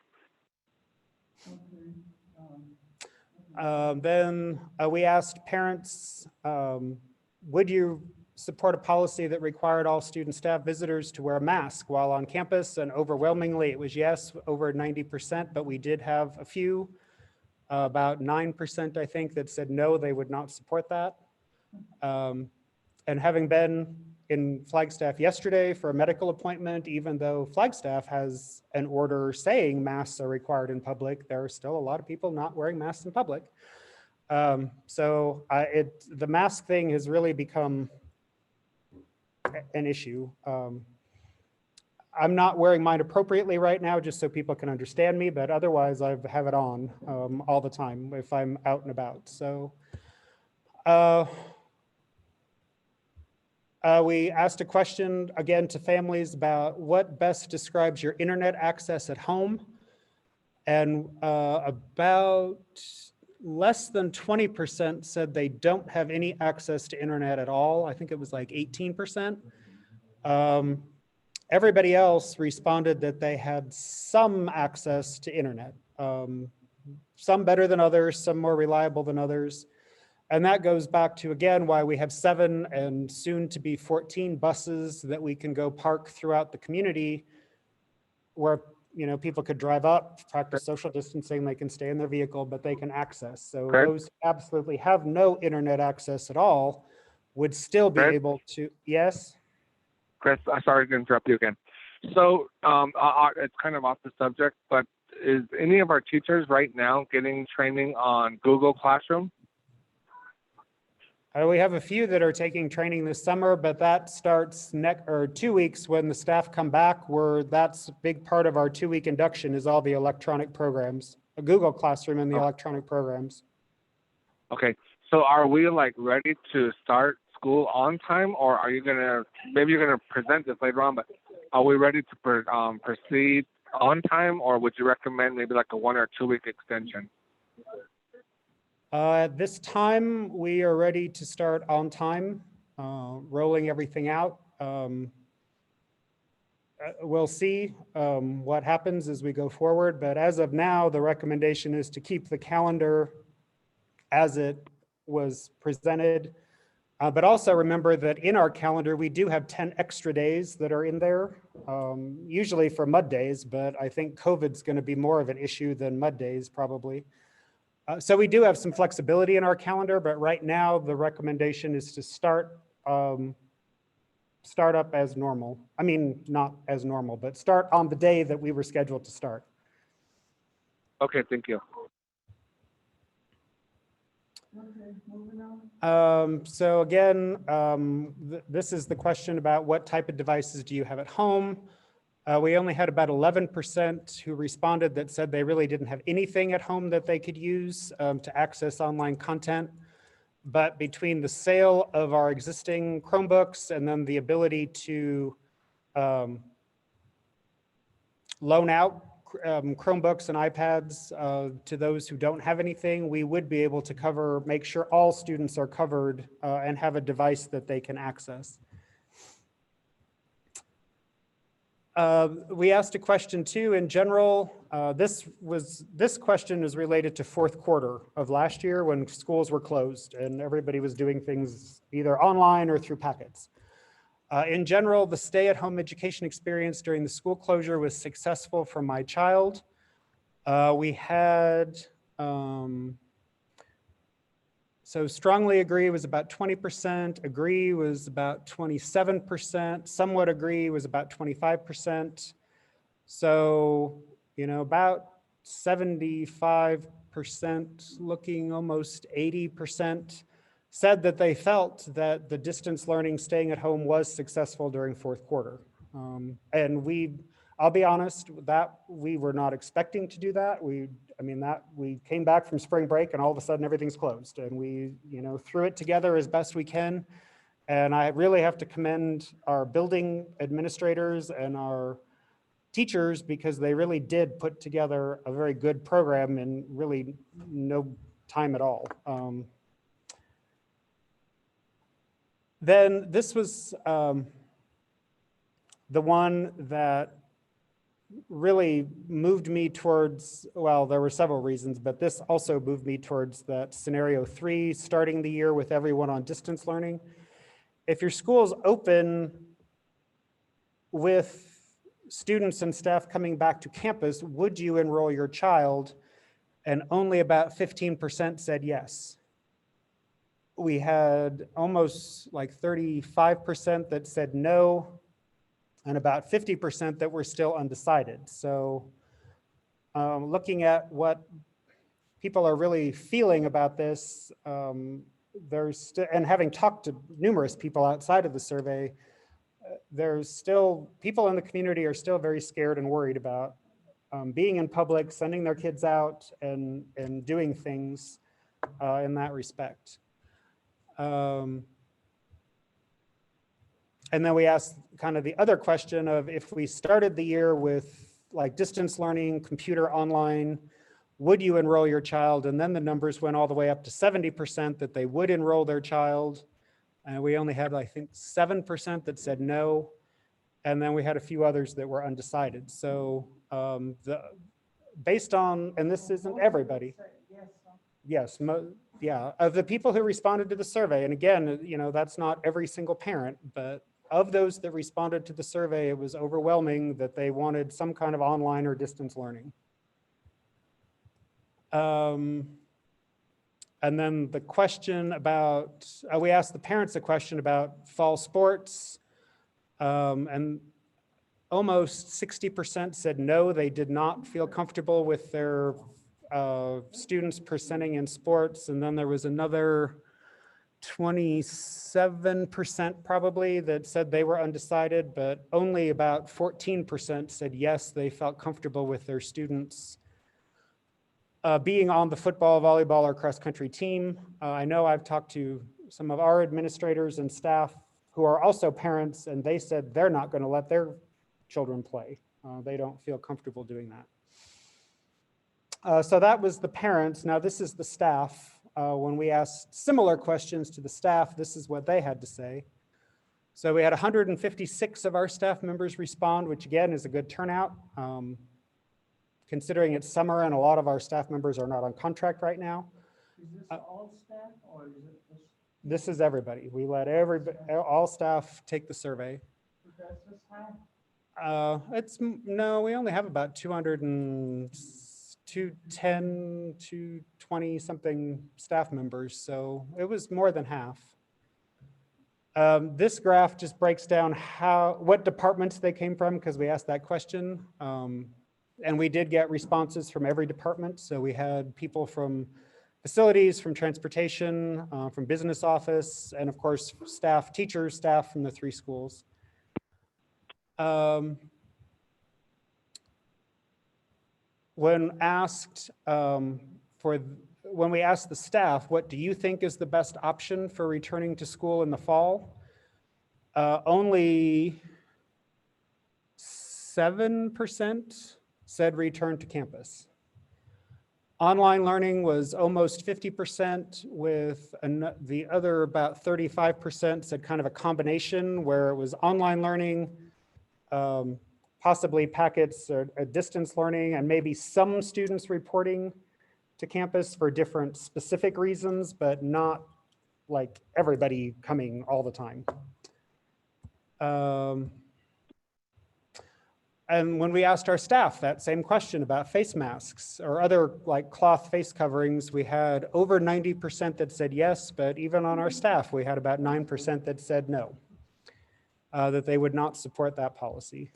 Then we asked parents, would you support a policy that required all student, staff, visitors to wear a mask while on campus? And overwhelmingly it was yes, over 90%, but we did have a few, about 9% I think, that said no, they would not support that. And having been in Flagstaff yesterday for a medical appointment, even though Flagstaff has an order saying masks are required in public, there are still a lot of people not wearing masks in public. So the mask thing has really become an issue. I'm not wearing mine appropriately right now, just so people can understand me, but otherwise I have it on all the time if I'm out and about. So we asked a question again to families about what best describes your internet access at home. And about less than 20% said they don't have any access to internet at all. I think it was like 18%. Everybody else responded that they had some access to internet, some better than others, some more reliable than others. And that goes back to, again, why we have 7 and soon to be 14 buses that we can go park throughout the community where, you know, people could drive up, practice social distancing, they can stay in their vehicle, but they can access. So those who absolutely have no internet access at all would still be able to, yes? Chris, I'm sorry to interrupt you again. So it's kind of off the subject, but is any of our teachers right now getting training on Google Classroom? We have a few that are taking training this summer, but that starts 2 weeks when the staff come back, where that's a big part of our 2-week induction is all the electronic programs, a Google Classroom and the electronic programs. Okay, so are we like ready to start school on time, or are you gonna, maybe you're gonna present this later on, but are we ready to proceed on time, or would you recommend maybe like a 1 or 2 week extension? At this time, we are ready to start on time, rolling everything out. We'll see what happens as we go forward, but as of now, the recommendation is to keep the calendar as it was presented. But also remember that in our calendar, we do have 10 extra days that are in there, usually for mud days, but I think COVID's going to be more of an issue than mud days probably. So we do have some flexibility in our calendar, but right now the recommendation is to start up as normal. I mean, not as normal, but start on the day that we were scheduled to start. Okay, thank you. Okay, moving on. So again, this is the question about what type of devices do you have at home? We only had about 11% who responded that said they really didn't have anything at home that they could use to access online content. But between the sale of our existing Chromebooks and then the ability to loan out Chromebooks and iPads to those who don't have anything, we would be able to make sure all students are covered and have a device that they can access. We asked a question too, in general, this question is related to fourth quarter of last year when schools were closed and everybody was doing things either online or through packets. In general, the stay-at-home education experience during the school closure was successful for my child. We had, so strongly agree was about 20%, agree was about 27%, somewhat agree was about 25%. So, you know, about 75%, looking almost 80%, said that they felt that the distance learning, staying at home was successful during fourth quarter. And I'll be honest, that we were not expecting to do that. We came back from spring break and all of a sudden everything's closed, and we, threw it together as best we can. And I really have to commend our building administrators and our teachers, because they really did put together a very good program in really no time at all. Then this was the one that really moved me towards, well, there were several reasons, but this also moved me towards that scenario 3, starting the year with everyone on distance learning. If your school's open with students and staff coming back to campus, would you enroll your child? And only about 15% said yes. We had almost like 35% that said no, and about 50% that were still undecided. So looking at what people are really feeling about this, and having talked to numerous people outside of the survey, there's still, people in the community are still very scared and worried about being in public, sending their kids out, and doing things in that respect. And then we asked kind of the other question of, if we started the year with like distance learning, computer online, would you enroll your child? And then the numbers went all the way up to 70% that they would enroll their child. And we only had, I think, 7% that said no. And then we had a few others that were undecided. So based on, and this isn't everybody. Yes, yeah, of the people who responded to the survey, and again, that's not every single parent, but of those that responded to the survey, it was overwhelming that they wanted some kind of online or distance learning. And then the question about, we asked the parents a question about fall sports, and almost 60% said no, they did not feel comfortable with their students presenting in sports. And then there was another 27% probably that said they were undecided, but only about 14% said yes, they felt comfortable with their students being on the football, volleyball, or cross-country team. I know I've talked to some of our administrators and staff who are also parents, and they said they're not going to let their children play. They don't feel comfortable doing that. So that was the parents. Now this is the staff. When we asked similar questions to the staff, this is what they had to say. So we had 156 of our staff members respond, which again is a good turnout. Considering it's summer and a lot of our staff members are not on contract right now. Is this all staff, or is it just? This is everybody. We let all staff take the survey. That's just high. No, we only have about 210 to 20 something staff members, so it was more than half. This graph just breaks down what departments they came from, because we asked that question. And we did get responses from every department. So we had people from facilities, from transportation, from business office, and of course, staff, teachers, staff from the 3 schools. When asked when we asked the staff, what do you think is the best option for returning to school in the fall? Only 7% said return to campus. Online learning was almost 50%, with the other about 35% said kind of a combination where it was online learning, possibly packets or distance learning, and maybe some students reporting to campus for different specific reasons, but not like everybody coming all the time. And when we asked our staff that same question about face masks or other like cloth face coverings, we had over 90% that said yes, but even on our staff, we had about 9% that said no, that they would not support that policy.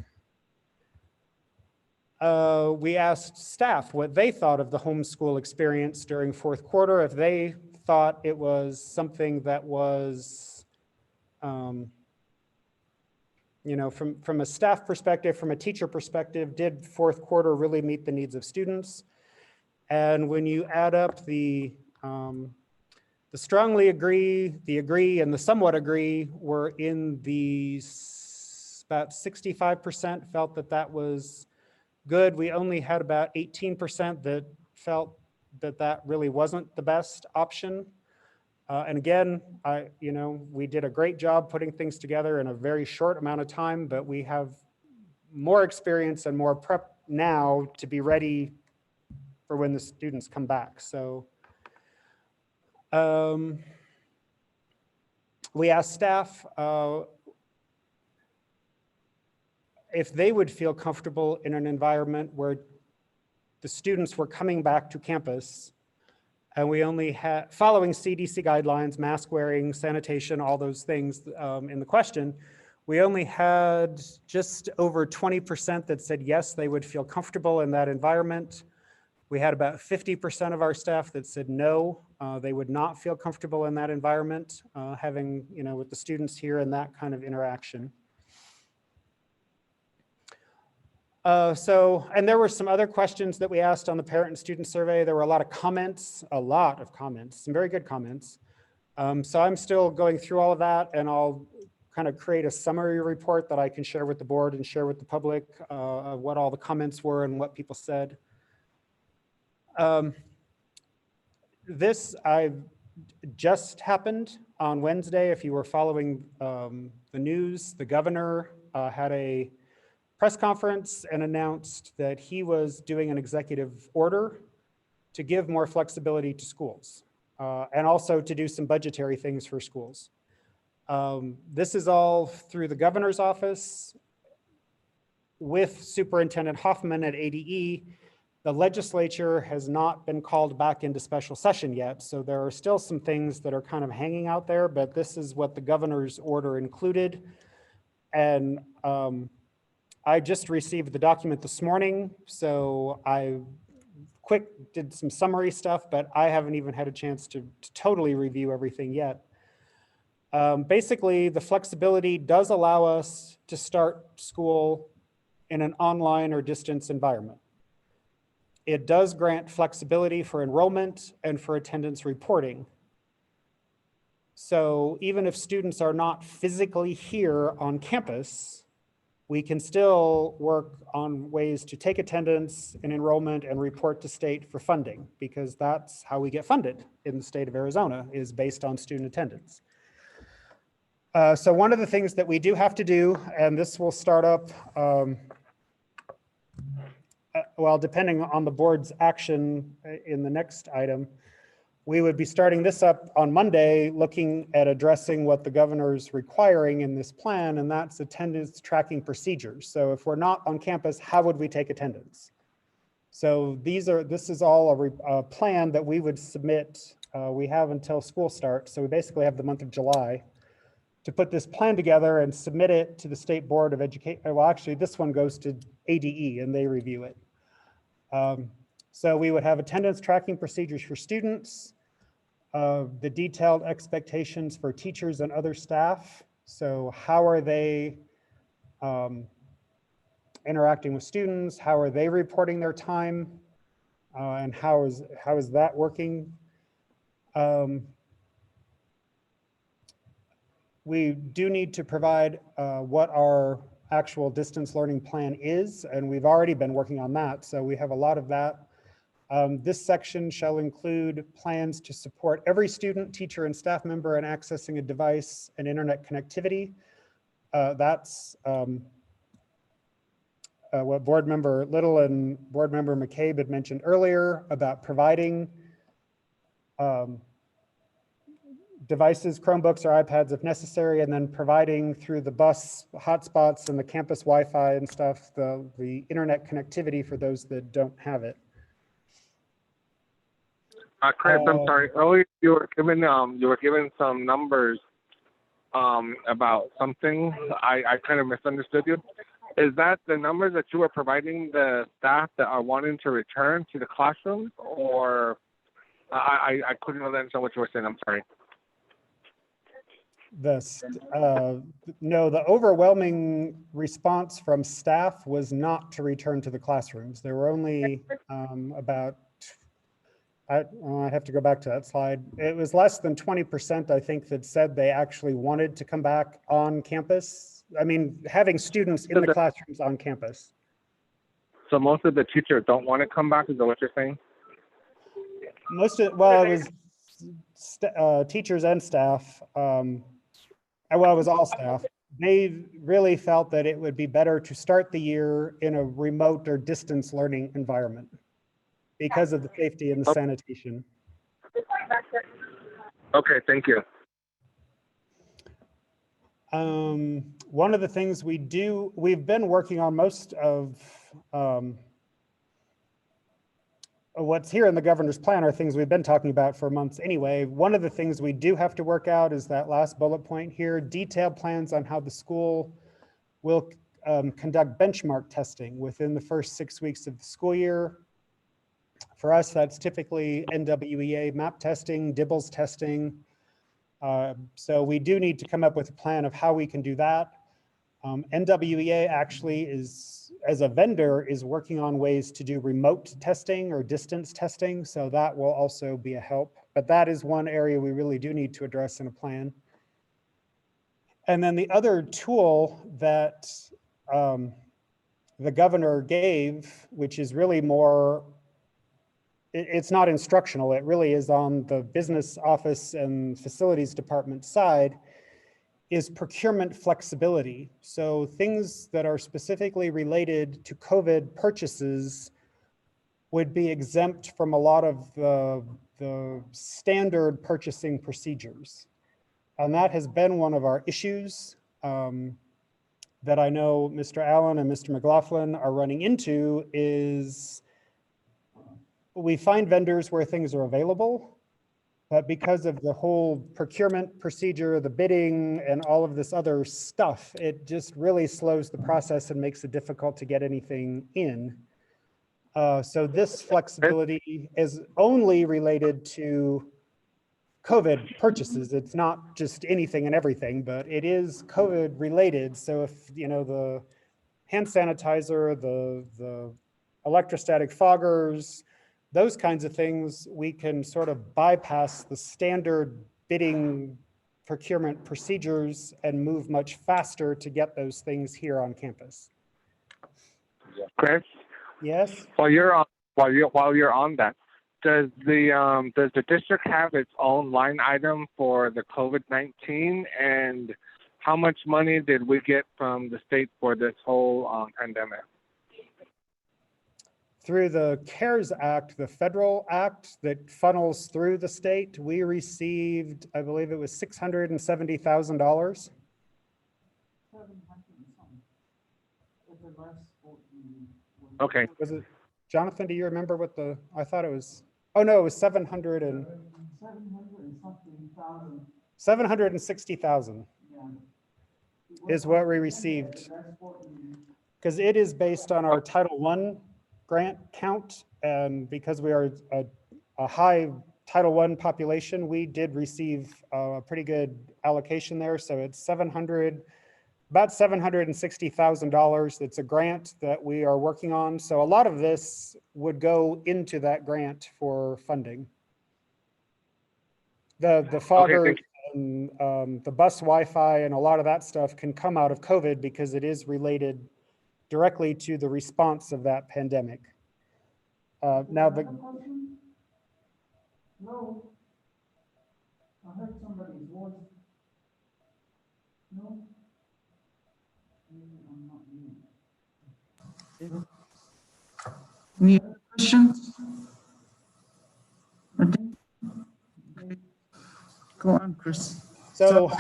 We asked staff what they thought of the homeschool experience during 4th quarter, if they thought it was something that was you know, from a staff perspective, from a teacher perspective, did fourth quarter really meet the needs of students? And when you add up the strongly agree, the agree, and the somewhat agree were in the about 65% felt that that was good. We only had about 18% that felt that that really wasn't the best option. And again, we did a great job putting things together in a very short amount of time, but we have more experience and more prep now to be ready for when the students come back. So we asked staff if they would feel comfortable in an environment where the students were coming back to campus and we only had, following CDC guidelines, mask wearing, sanitation, all those things in the question, we only had just over 20% that said yes, they would feel comfortable in that environment. We had about 50% of our staff that said no, they would not feel comfortable in that environment, having, with the students here and that kind of interaction. And there were some other questions that we asked on the parent and student survey. There were a lot of comments, some very good comments. So I'm still going through all of that, and I'll kind of create a summary report that I can share with the board and share with the public of what all the comments were and what people said. This just happened on Wednesday. If you were following the news, the governor had a press conference and announced that he was doing an executive order to give more flexibility to schools and also to do some budgetary things for schools. This is all through the governor's office with Superintendent Hoffman at ADE. The legislature has not been called back into special session yet, so there are still some things that are kind of hanging out there, but this is what the governor's order included. And I just received the document this morning, so I did some summary stuff, but I haven't even had a chance to totally review everything yet. Basically, the flexibility does allow us to start school in an online or distance environment. It does grant flexibility for enrollment and for attendance reporting. So even if students are not physically here on campus, we can still work on ways to take attendance and enrollment and report to state for funding, because that's how we get funded in the state of Arizona, is based on student attendance. So one of the things that we do have to do, and this will start up, well, depending on the board's action in the next item, we would be starting this up on Monday, looking at addressing what the governor's requiring in this plan, and that's attendance tracking procedures. So if we're not on campus, how would we take attendance? So this is all a plan that we would submit. We have until school starts, so we basically have the month of July to put this plan together and submit it to the State Board of Education. Well, actually, this one goes to ADE and they review it. So we would have attendance tracking procedures for students, the detailed expectations for teachers and other staff. So how are they interacting with students? How are they reporting their time? And how is that working? We do need to provide what our actual distance learning plan is, and we've already been working on that. So we have a lot of that. This section shall include plans to support every student, teacher, and staff member in accessing a device and internet connectivity. That's what Board Member Little and Board Member McCabe had mentioned earlier about providing devices, Chromebooks or iPads if necessary, and then providing through the bus hotspots and the campus Wi-Fi and stuff, the internet connectivity for those that don't have it. Chris, I'm sorry. Earlier you were given some numbers about something. I kind of misunderstood you. Is that the numbers that you were providing the staff that are wanting to return to the classrooms, or I couldn't understand what you were saying? I'm sorry. No, the overwhelming response from staff was not to return to the classrooms. There were only about, I have to go back to that slide. It was less than 20%, I think, that said they actually wanted to come back on campus. I mean, having students in the classrooms on campus. So most of the teachers don't want to come back, is that what you're saying? Well, it was teachers and staff. Well, it was all staff. They really felt that it would be better to start the year in a remote or distance learning environment because of the safety and the sanitation. Okay, thank you. One of the things we've been working on most of what's here in the governor's plan are things we've been talking about for months anyway. One of the things we do have to work out is that last bullet point here, detailed plans on how the school will conduct benchmark testing within the first 6 weeks of the school year. For us, that's typically NWEA map testing, DIBELS testing. So we do need to come up with a plan of how we can do that. NWEA actually is, as a vendor, is working on ways to do remote testing or distance testing. So that will also be a help. But that is one area we really do need to address in a plan. And then the other tool that the governor gave, which is really more, it's not instructional, it really is on the business office and facilities department side, is procurement flexibility. So things that are specifically related to COVID purchases would be exempt from a lot of the standard purchasing procedures. And that has been one of our issues that I know Mr. Allen and Mr. McLaughlin are running into is we find vendors where things are available, but because of the whole procurement procedure, the bidding, and all of this other stuff, it just really slows the process and makes it difficult to get anything in. So this flexibility is only related to COVID purchases. It's not just anything and everything, but it is COVID related. So if, you know, the hand sanitizer, the electrostatic foggers, those kinds of things, we can sort of bypass the standard bidding procurement procedures and move much faster to get those things here on campus. Chris? Yes? While you're on that, does the district have its own line item for the COVID-19, and how much money did we get from the state for this whole pandemic? Through the CARES Act, the federal act that funnels through the state, we received, I believe it was $670,000. Okay. Was it, Jonathan, do you remember what I thought it was, oh no, it was 760,000 is what we received. Because it is based on our Title I grant count, and because we are a high Title I population, we did receive a pretty good allocation there. So it's about $760,000. That's a grant that we are working on. So a lot of this would go into that grant for funding. The fogger and the bus Wi-Fi and a lot of that stuff can come out of COVID because it is related directly to the response of that pandemic. Now No. I heard somebody's voice. No. I'm not mute. Any other questions? Go on, Chris. So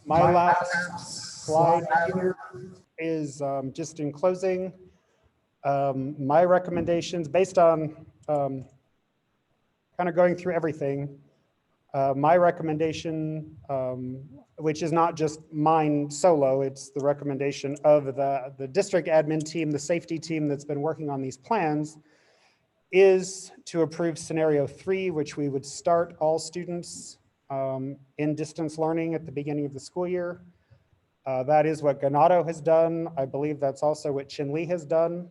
my last slide here is just in closing. My recommendations based on kind of going through everything. My recommendation, which is not just mine solo, it's the recommendation of the district admin team, the safety team that's been working on these plans, is to approve scenario 3, which we would start all students in distance learning at the beginning of the school year. That is what Ganado has done. I believe that's also what Chinle has done,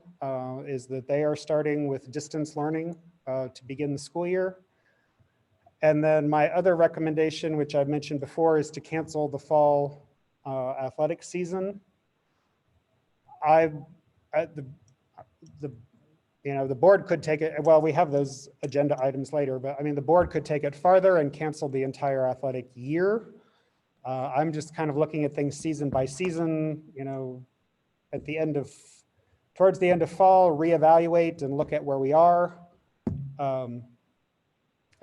is that they are starting with distance learning to begin the school year. And then my other recommendation, which I've mentioned before, is to cancel the fall athletic season. The board could take it, well, we have those agenda items later, but I mean, the board could take it farther and cancel the entire athletic year. I'm just kind of looking at things season by season, towards the end of fall, reevaluate and look at where we are.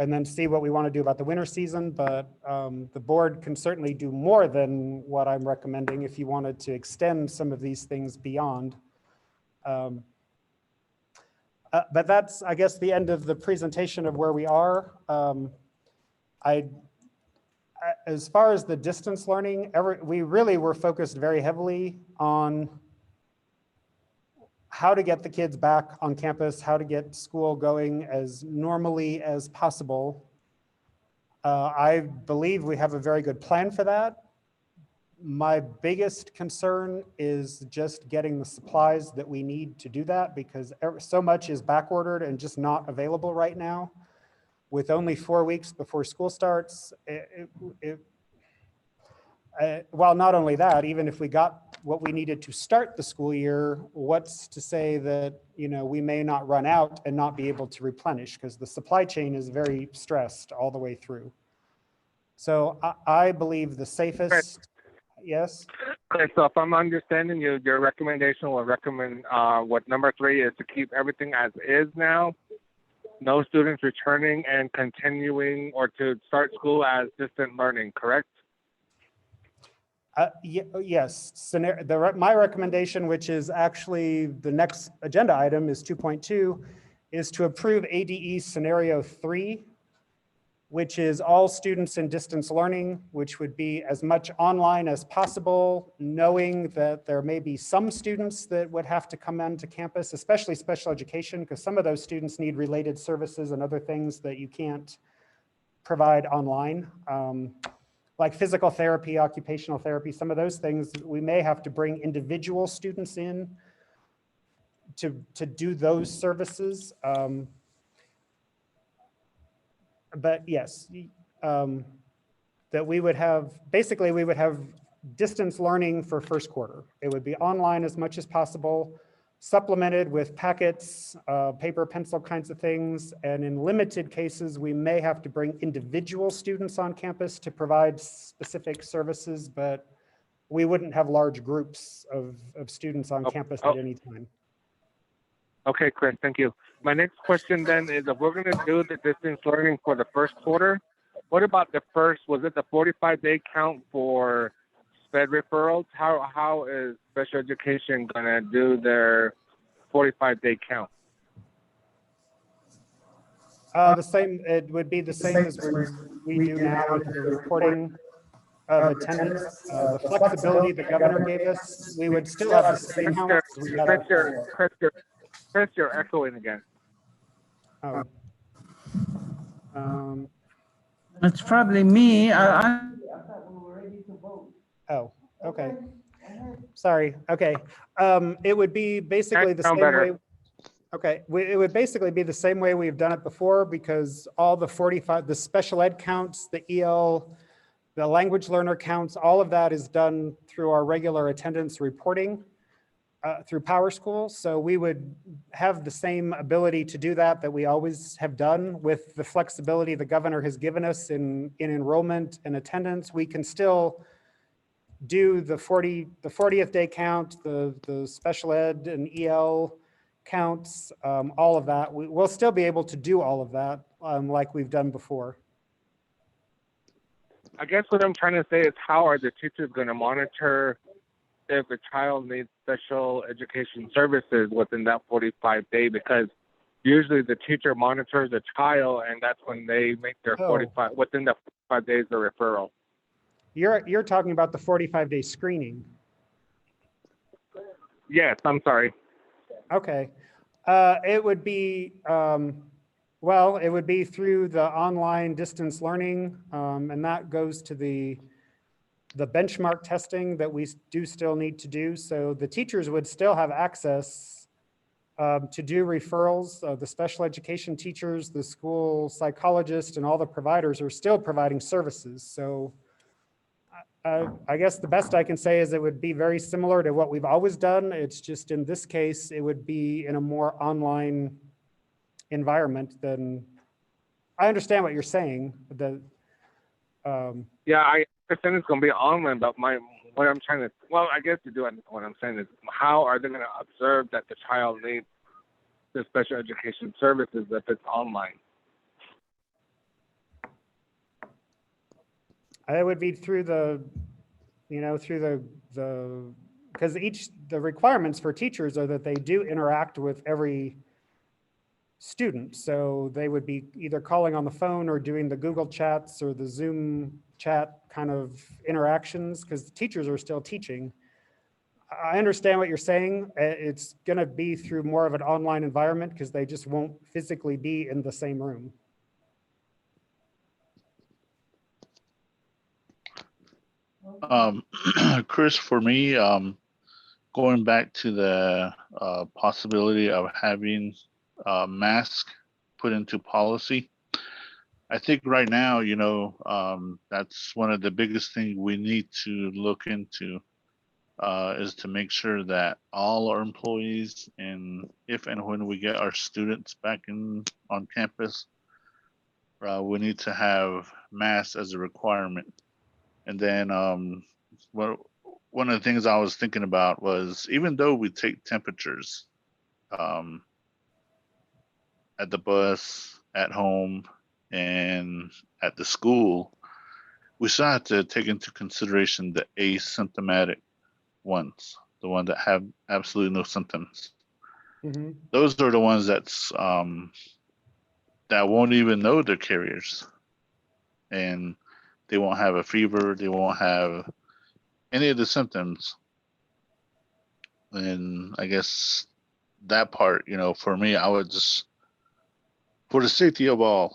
And then see what we want to do about the winter season. But the board can certainly do more than what I'm recommending if you wanted to extend some of these things beyond. But that's, I guess, the end of the presentation of where we are. As far as the distance learning, we really were focused very heavily on how to get the kids back on campus, how to get school going as normally as possible. I believe we have a very good plan for that. My biggest concern is just getting the supplies that we need to do that, because so much is back ordered and just not available right now. With only 4 weeks before school starts, well, not only that, even if we got what we needed to start the school year, what's to say that we may not run out and not be able to replenish, because the supply chain is very stressed all the way through. So I believe the safest, yes? Okay, so if I'm understanding you, your recommendation will recommend what number 3 is, to keep everything as is now, no students returning and continuing, or to start school as distant learning, correct? Yes, my recommendation, which is actually the next agenda item, is 2.2, is to approve ADE Scenario 3, which is all students in distance learning, which would be as much online as possible, knowing that there may be some students that would have to come into campus, especially special education, because some of those students need related services and other things that you can't provide online. Like physical therapy, occupational therapy, some of those things, we may have to bring individual students in to do those services. But yes, that we would have, basically we would have distance learning for first quarter. It would be online as much as possible, supplemented with packets, paper, pencil kinds of things. And in limited cases, we may have to bring individual students on campus to provide specific services, but we wouldn't have large groups of students on campus at any time. Okay, Chris, thank you. My next question then is, if we're going to do the distance learning for the first quarter, what about was it the 45-day count for SPED referrals? How is special education going to do their 45-day count? The same, it would be the same as we do now with the reporting of attendance. The flexibility the governor gave us, we would still have the same counts as we had before. Chris, you're echoing again. Oh. It's probably me. Oh, okay. Sorry. Okay. It would be basically the same way. Okay. It would basically be the same way we've done it before, because all the the special ed counts, the EL, the language learner counts, all of that is done through our regular attendance reporting through PowerSchool. So we would have the same ability to do that we always have done, with the flexibility the governor has given us in enrollment and attendance. We can still do the 40th day count, the special ed and EL counts, all of that. We'll still be able to do all of that like we've done before. I guess what I'm trying to say is, how are the teachers going to monitor if a child needs special education services within that 45-day? Because usually the teacher monitors the child, and that's when they make their 45, within the 45 days of referral. You're talking about the 45-day screening. Yes, I'm sorry. Okay. It would be, Well, it would be through the online distance learning, and that goes to the benchmark testing that we do still need to do. So the teachers would still have access to do referrals. The special education teachers, the school psychologist, and all the providers are still providing services. So I guess the best I can say is it would be very similar to what we've always done. It's just in this case, it would be in a more online environment than, I understand what you're saying. Yeah, I understand it's going to be online, but what I'm trying to, well, I guess to do it, what I'm saying is, how are they going to observe that the child needs the special education services if it's online? It would be through the, because the requirements for teachers are that they do interact with every student. So they would be either calling on the phone or doing the Google chats or the Zoom chat kind of interactions, because the teachers are still teaching. I understand what you're saying. It's going to be through more of an online environment because they just won't physically be in the same room. Chris, for me, going back to the possibility of having mask put into policy, I think right now, that's one of the biggest things we need to look into, is to make sure that all our employees, and if and when we get our students back on campus, we need to have masks as a requirement. And then one of the things I was thinking about was, even though we take temperatures at the bus, at home, and at the school, we still have to take into consideration the asymptomatic ones, the ones that have absolutely no symptoms. Mm-hmm. Those are the ones that won't even know they're carriers, and they won't have a fever, they won't have any of the symptoms. And I guess that part, for me, I would just, for the safety of all,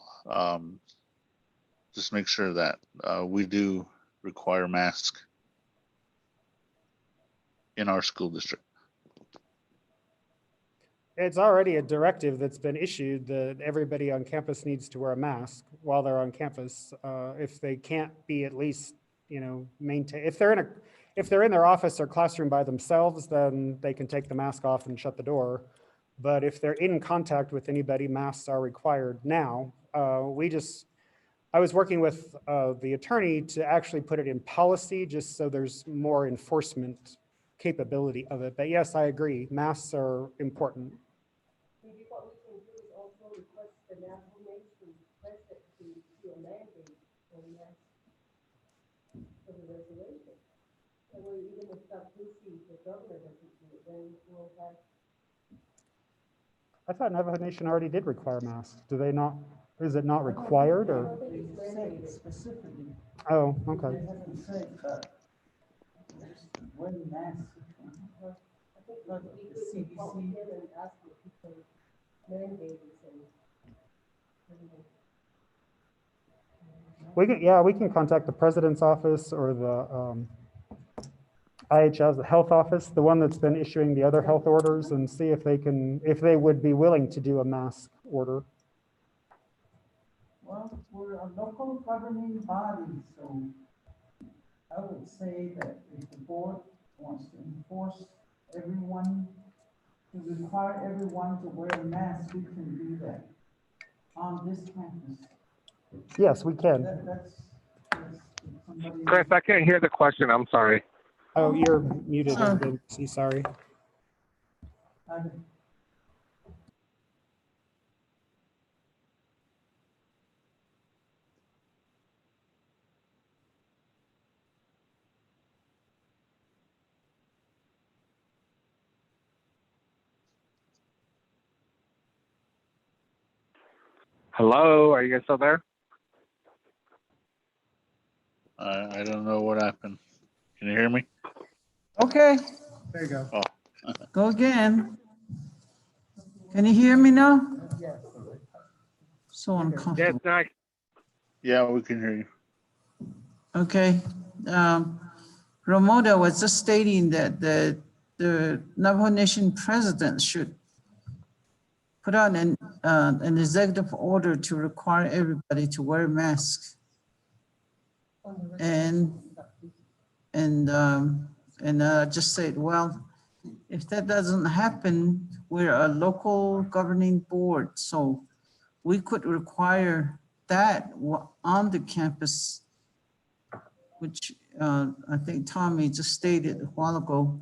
just make sure that we do require masks in our school district. It's already a directive that's been issued that everybody on campus needs to wear a mask while they're on campus. If they can't be at least, maintain, if they're in their office or classroom by themselves, then they can take the mask off and shut the door. But if they're in contact with anybody, masks are required now. I was working with the attorney to actually put it in policy, just so there's more enforcement capability of it. But yes, I agree, masks are important. Maybe what we can do is also request the national nation request it to a mandate for the regulation. And we're even if the governor doesn't do it, then we'll have. I thought Navajo Nation already did require masks. Do they not? Is it not required or? Specifically. Oh, okay. They haven't said when masks. I think we could call him and ask if he can mandate it. We can contact the president's office or the IHS, the health office, the one that's been issuing the other health orders, and see if they would be willing to do a mask order. Well, we're a local governing body, so I would say that if the board wants to enforce everyone, to require everyone to wear a mask, we can do that on this campus. Yes, we can. That's somebody. Chris, I can't hear the question. I'm sorry. Oh, you're muted. Sorry. Hello, are you guys still there? I don't know what happened. Can you hear me? Okay, There you go. Oh. go again. Can you hear me now? So Yes, uncomfortable. Nick. Yeah, we can hear you. Okay. Ramoda was just stating that the Navajo Nation president should put out an executive order to require everybody to wear masks. And just said, well, if that doesn't happen, we're a local governing board, so we could require that on the campus, which I think Tommy just stated a while ago,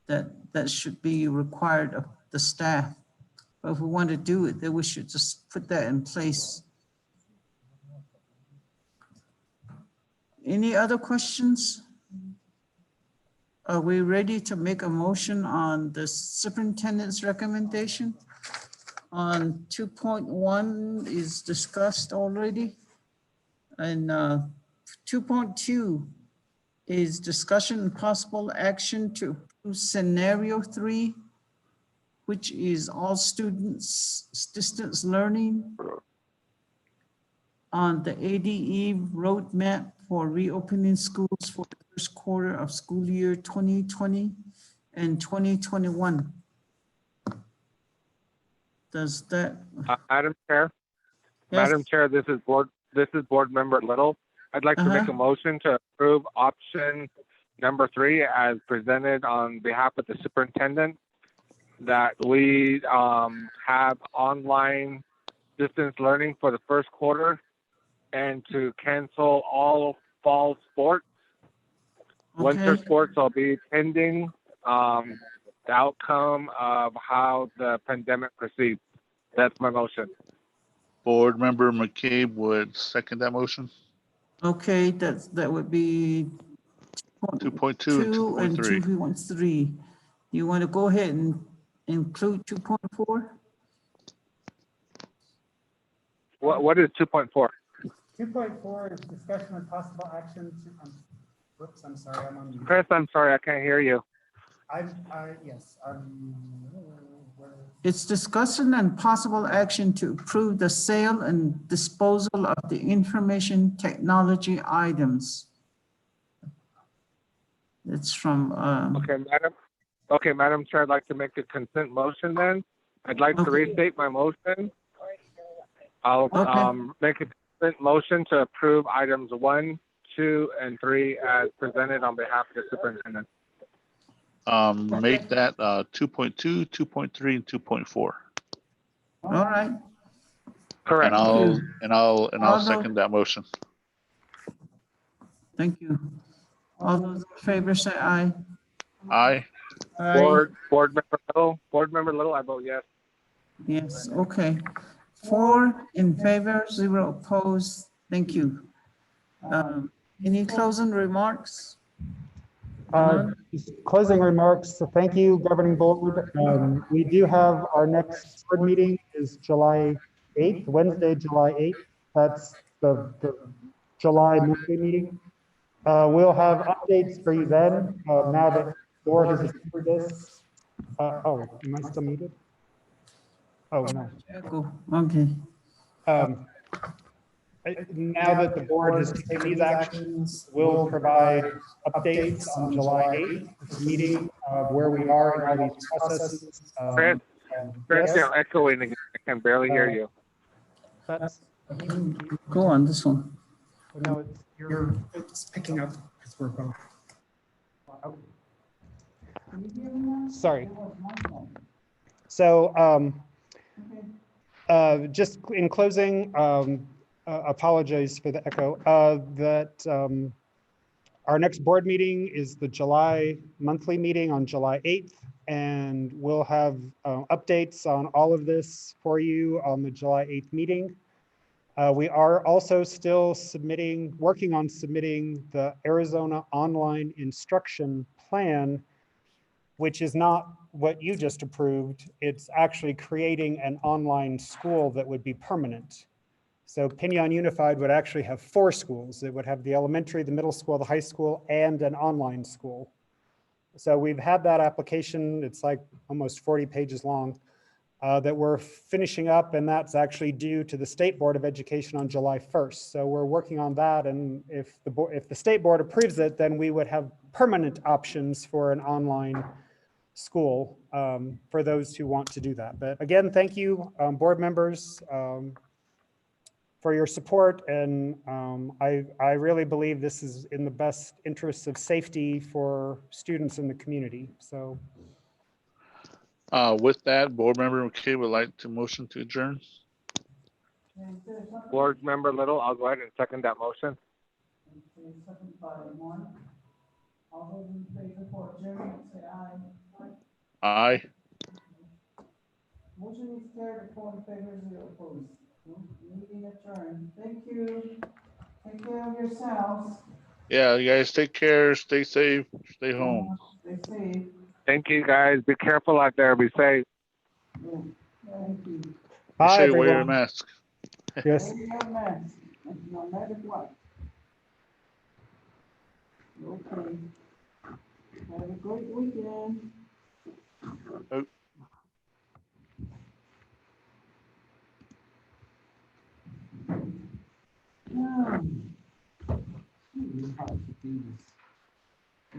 that should be required of the staff. But if we want to do it, then we should just put that in place. Any other questions? Are we ready to make a motion on the superintendent's recommendation? On 2.1 is discussed already. And 2.2 is discussion and possible action to approve scenario 3, which is all students distance learning on the ADE roadmap for reopening schools for the first quarter of school year 2020 and 2021. Does that? Madam Chair. Yes. Madam Chair, this is Board Member Little. I'd like to make a motion to approve option number 3 as presented on behalf of the superintendent, that we have online distance learning for the first quarter and to cancel all fall sports. Winter Okay. sports will be pending the outcome of how the pandemic proceeds. That's my motion. Board Member McCabe would second that motion. Okay, that would be 2.2 and 2 and 2.3. 2.3. You want to go ahead and include 2.4? What is 2.4? 2.4 is discussion and possible action to, whoops, I'm sorry, I'm on mute. Chris, I'm sorry, I can't hear you. Yes, It's discussion and possible action to approve the sale and disposal of the information technology items. It's from, Okay, Madam Chair, I'd like to make a consent motion then. I'd like to Okay. restate my motion. I'll Okay. make a consent motion to approve items 1, 2, and 3 as presented on behalf of the superintendent. Make that 2.2, 2.3, and 2.4. all right. Correct. And I'll Although- second that motion. Thank you. All those in favor say aye. Aye. Aye. Board Member Little, I vote yes. Yes, okay. 4 in favor, 0 opposed. Thank you. Any closing remarks? Just closing remarks. So thank you, Governing Board. We do have our next board meeting is July 8th, Wednesday, July 8th. That's the July monthly meeting. We'll have updates for you then. Now that the board has approved this. Oh, am I still muted? Oh, no. Okay. Now that the board has taken these actions, we'll provide updates on July 8th meeting of where we are in all these processes. Chris, Yes, you're echoing again. I can barely hear you. that's, Go on this one. no, it's picking up because we're both. Sorry. So just in closing, apologize for the echo, that our next board meeting is the July monthly meeting on July 8th, and we'll have updates on all of this for you on the July 8th meeting. We are also still working on submitting the Arizona online instruction plan, which is not what you just approved. It's actually creating an online school that would be permanent. So Pinyon Unified would actually have 4 schools. It would have the elementary, the middle school, the high school, and an online school. So we've had that application. It's like almost 40 pages long. that we're finishing up, and that's actually due to the State Board of Education on July 1st. So we're working on that, and if the State Board approves it, then we would have permanent options for an online school for those who want to do that. But again, thank you, board members, for your support, and I really believe this is in the best interests of safety for students in the community. So. With that, board member McKay would like to motion to adjourn. Board Member Little, I'll go ahead and second that motion. Okay, second by one. All those in favor for adjournment, say aye. Aye. Motion is carried, 4 in favor, 0 opposed. Meeting adjourned. Thank you. Take care of yourselves. Yeah, you guys take care, stay safe, stay home. Stay safe. Thank you, guys. Be careful out there. Be safe. Yeah. Thank you. Make Bye, sure you wear your everyone. mask. Yes. Wear your mask, no matter what. Okay. Have a great weekend. Oh. Yeah. It's really hard to do this.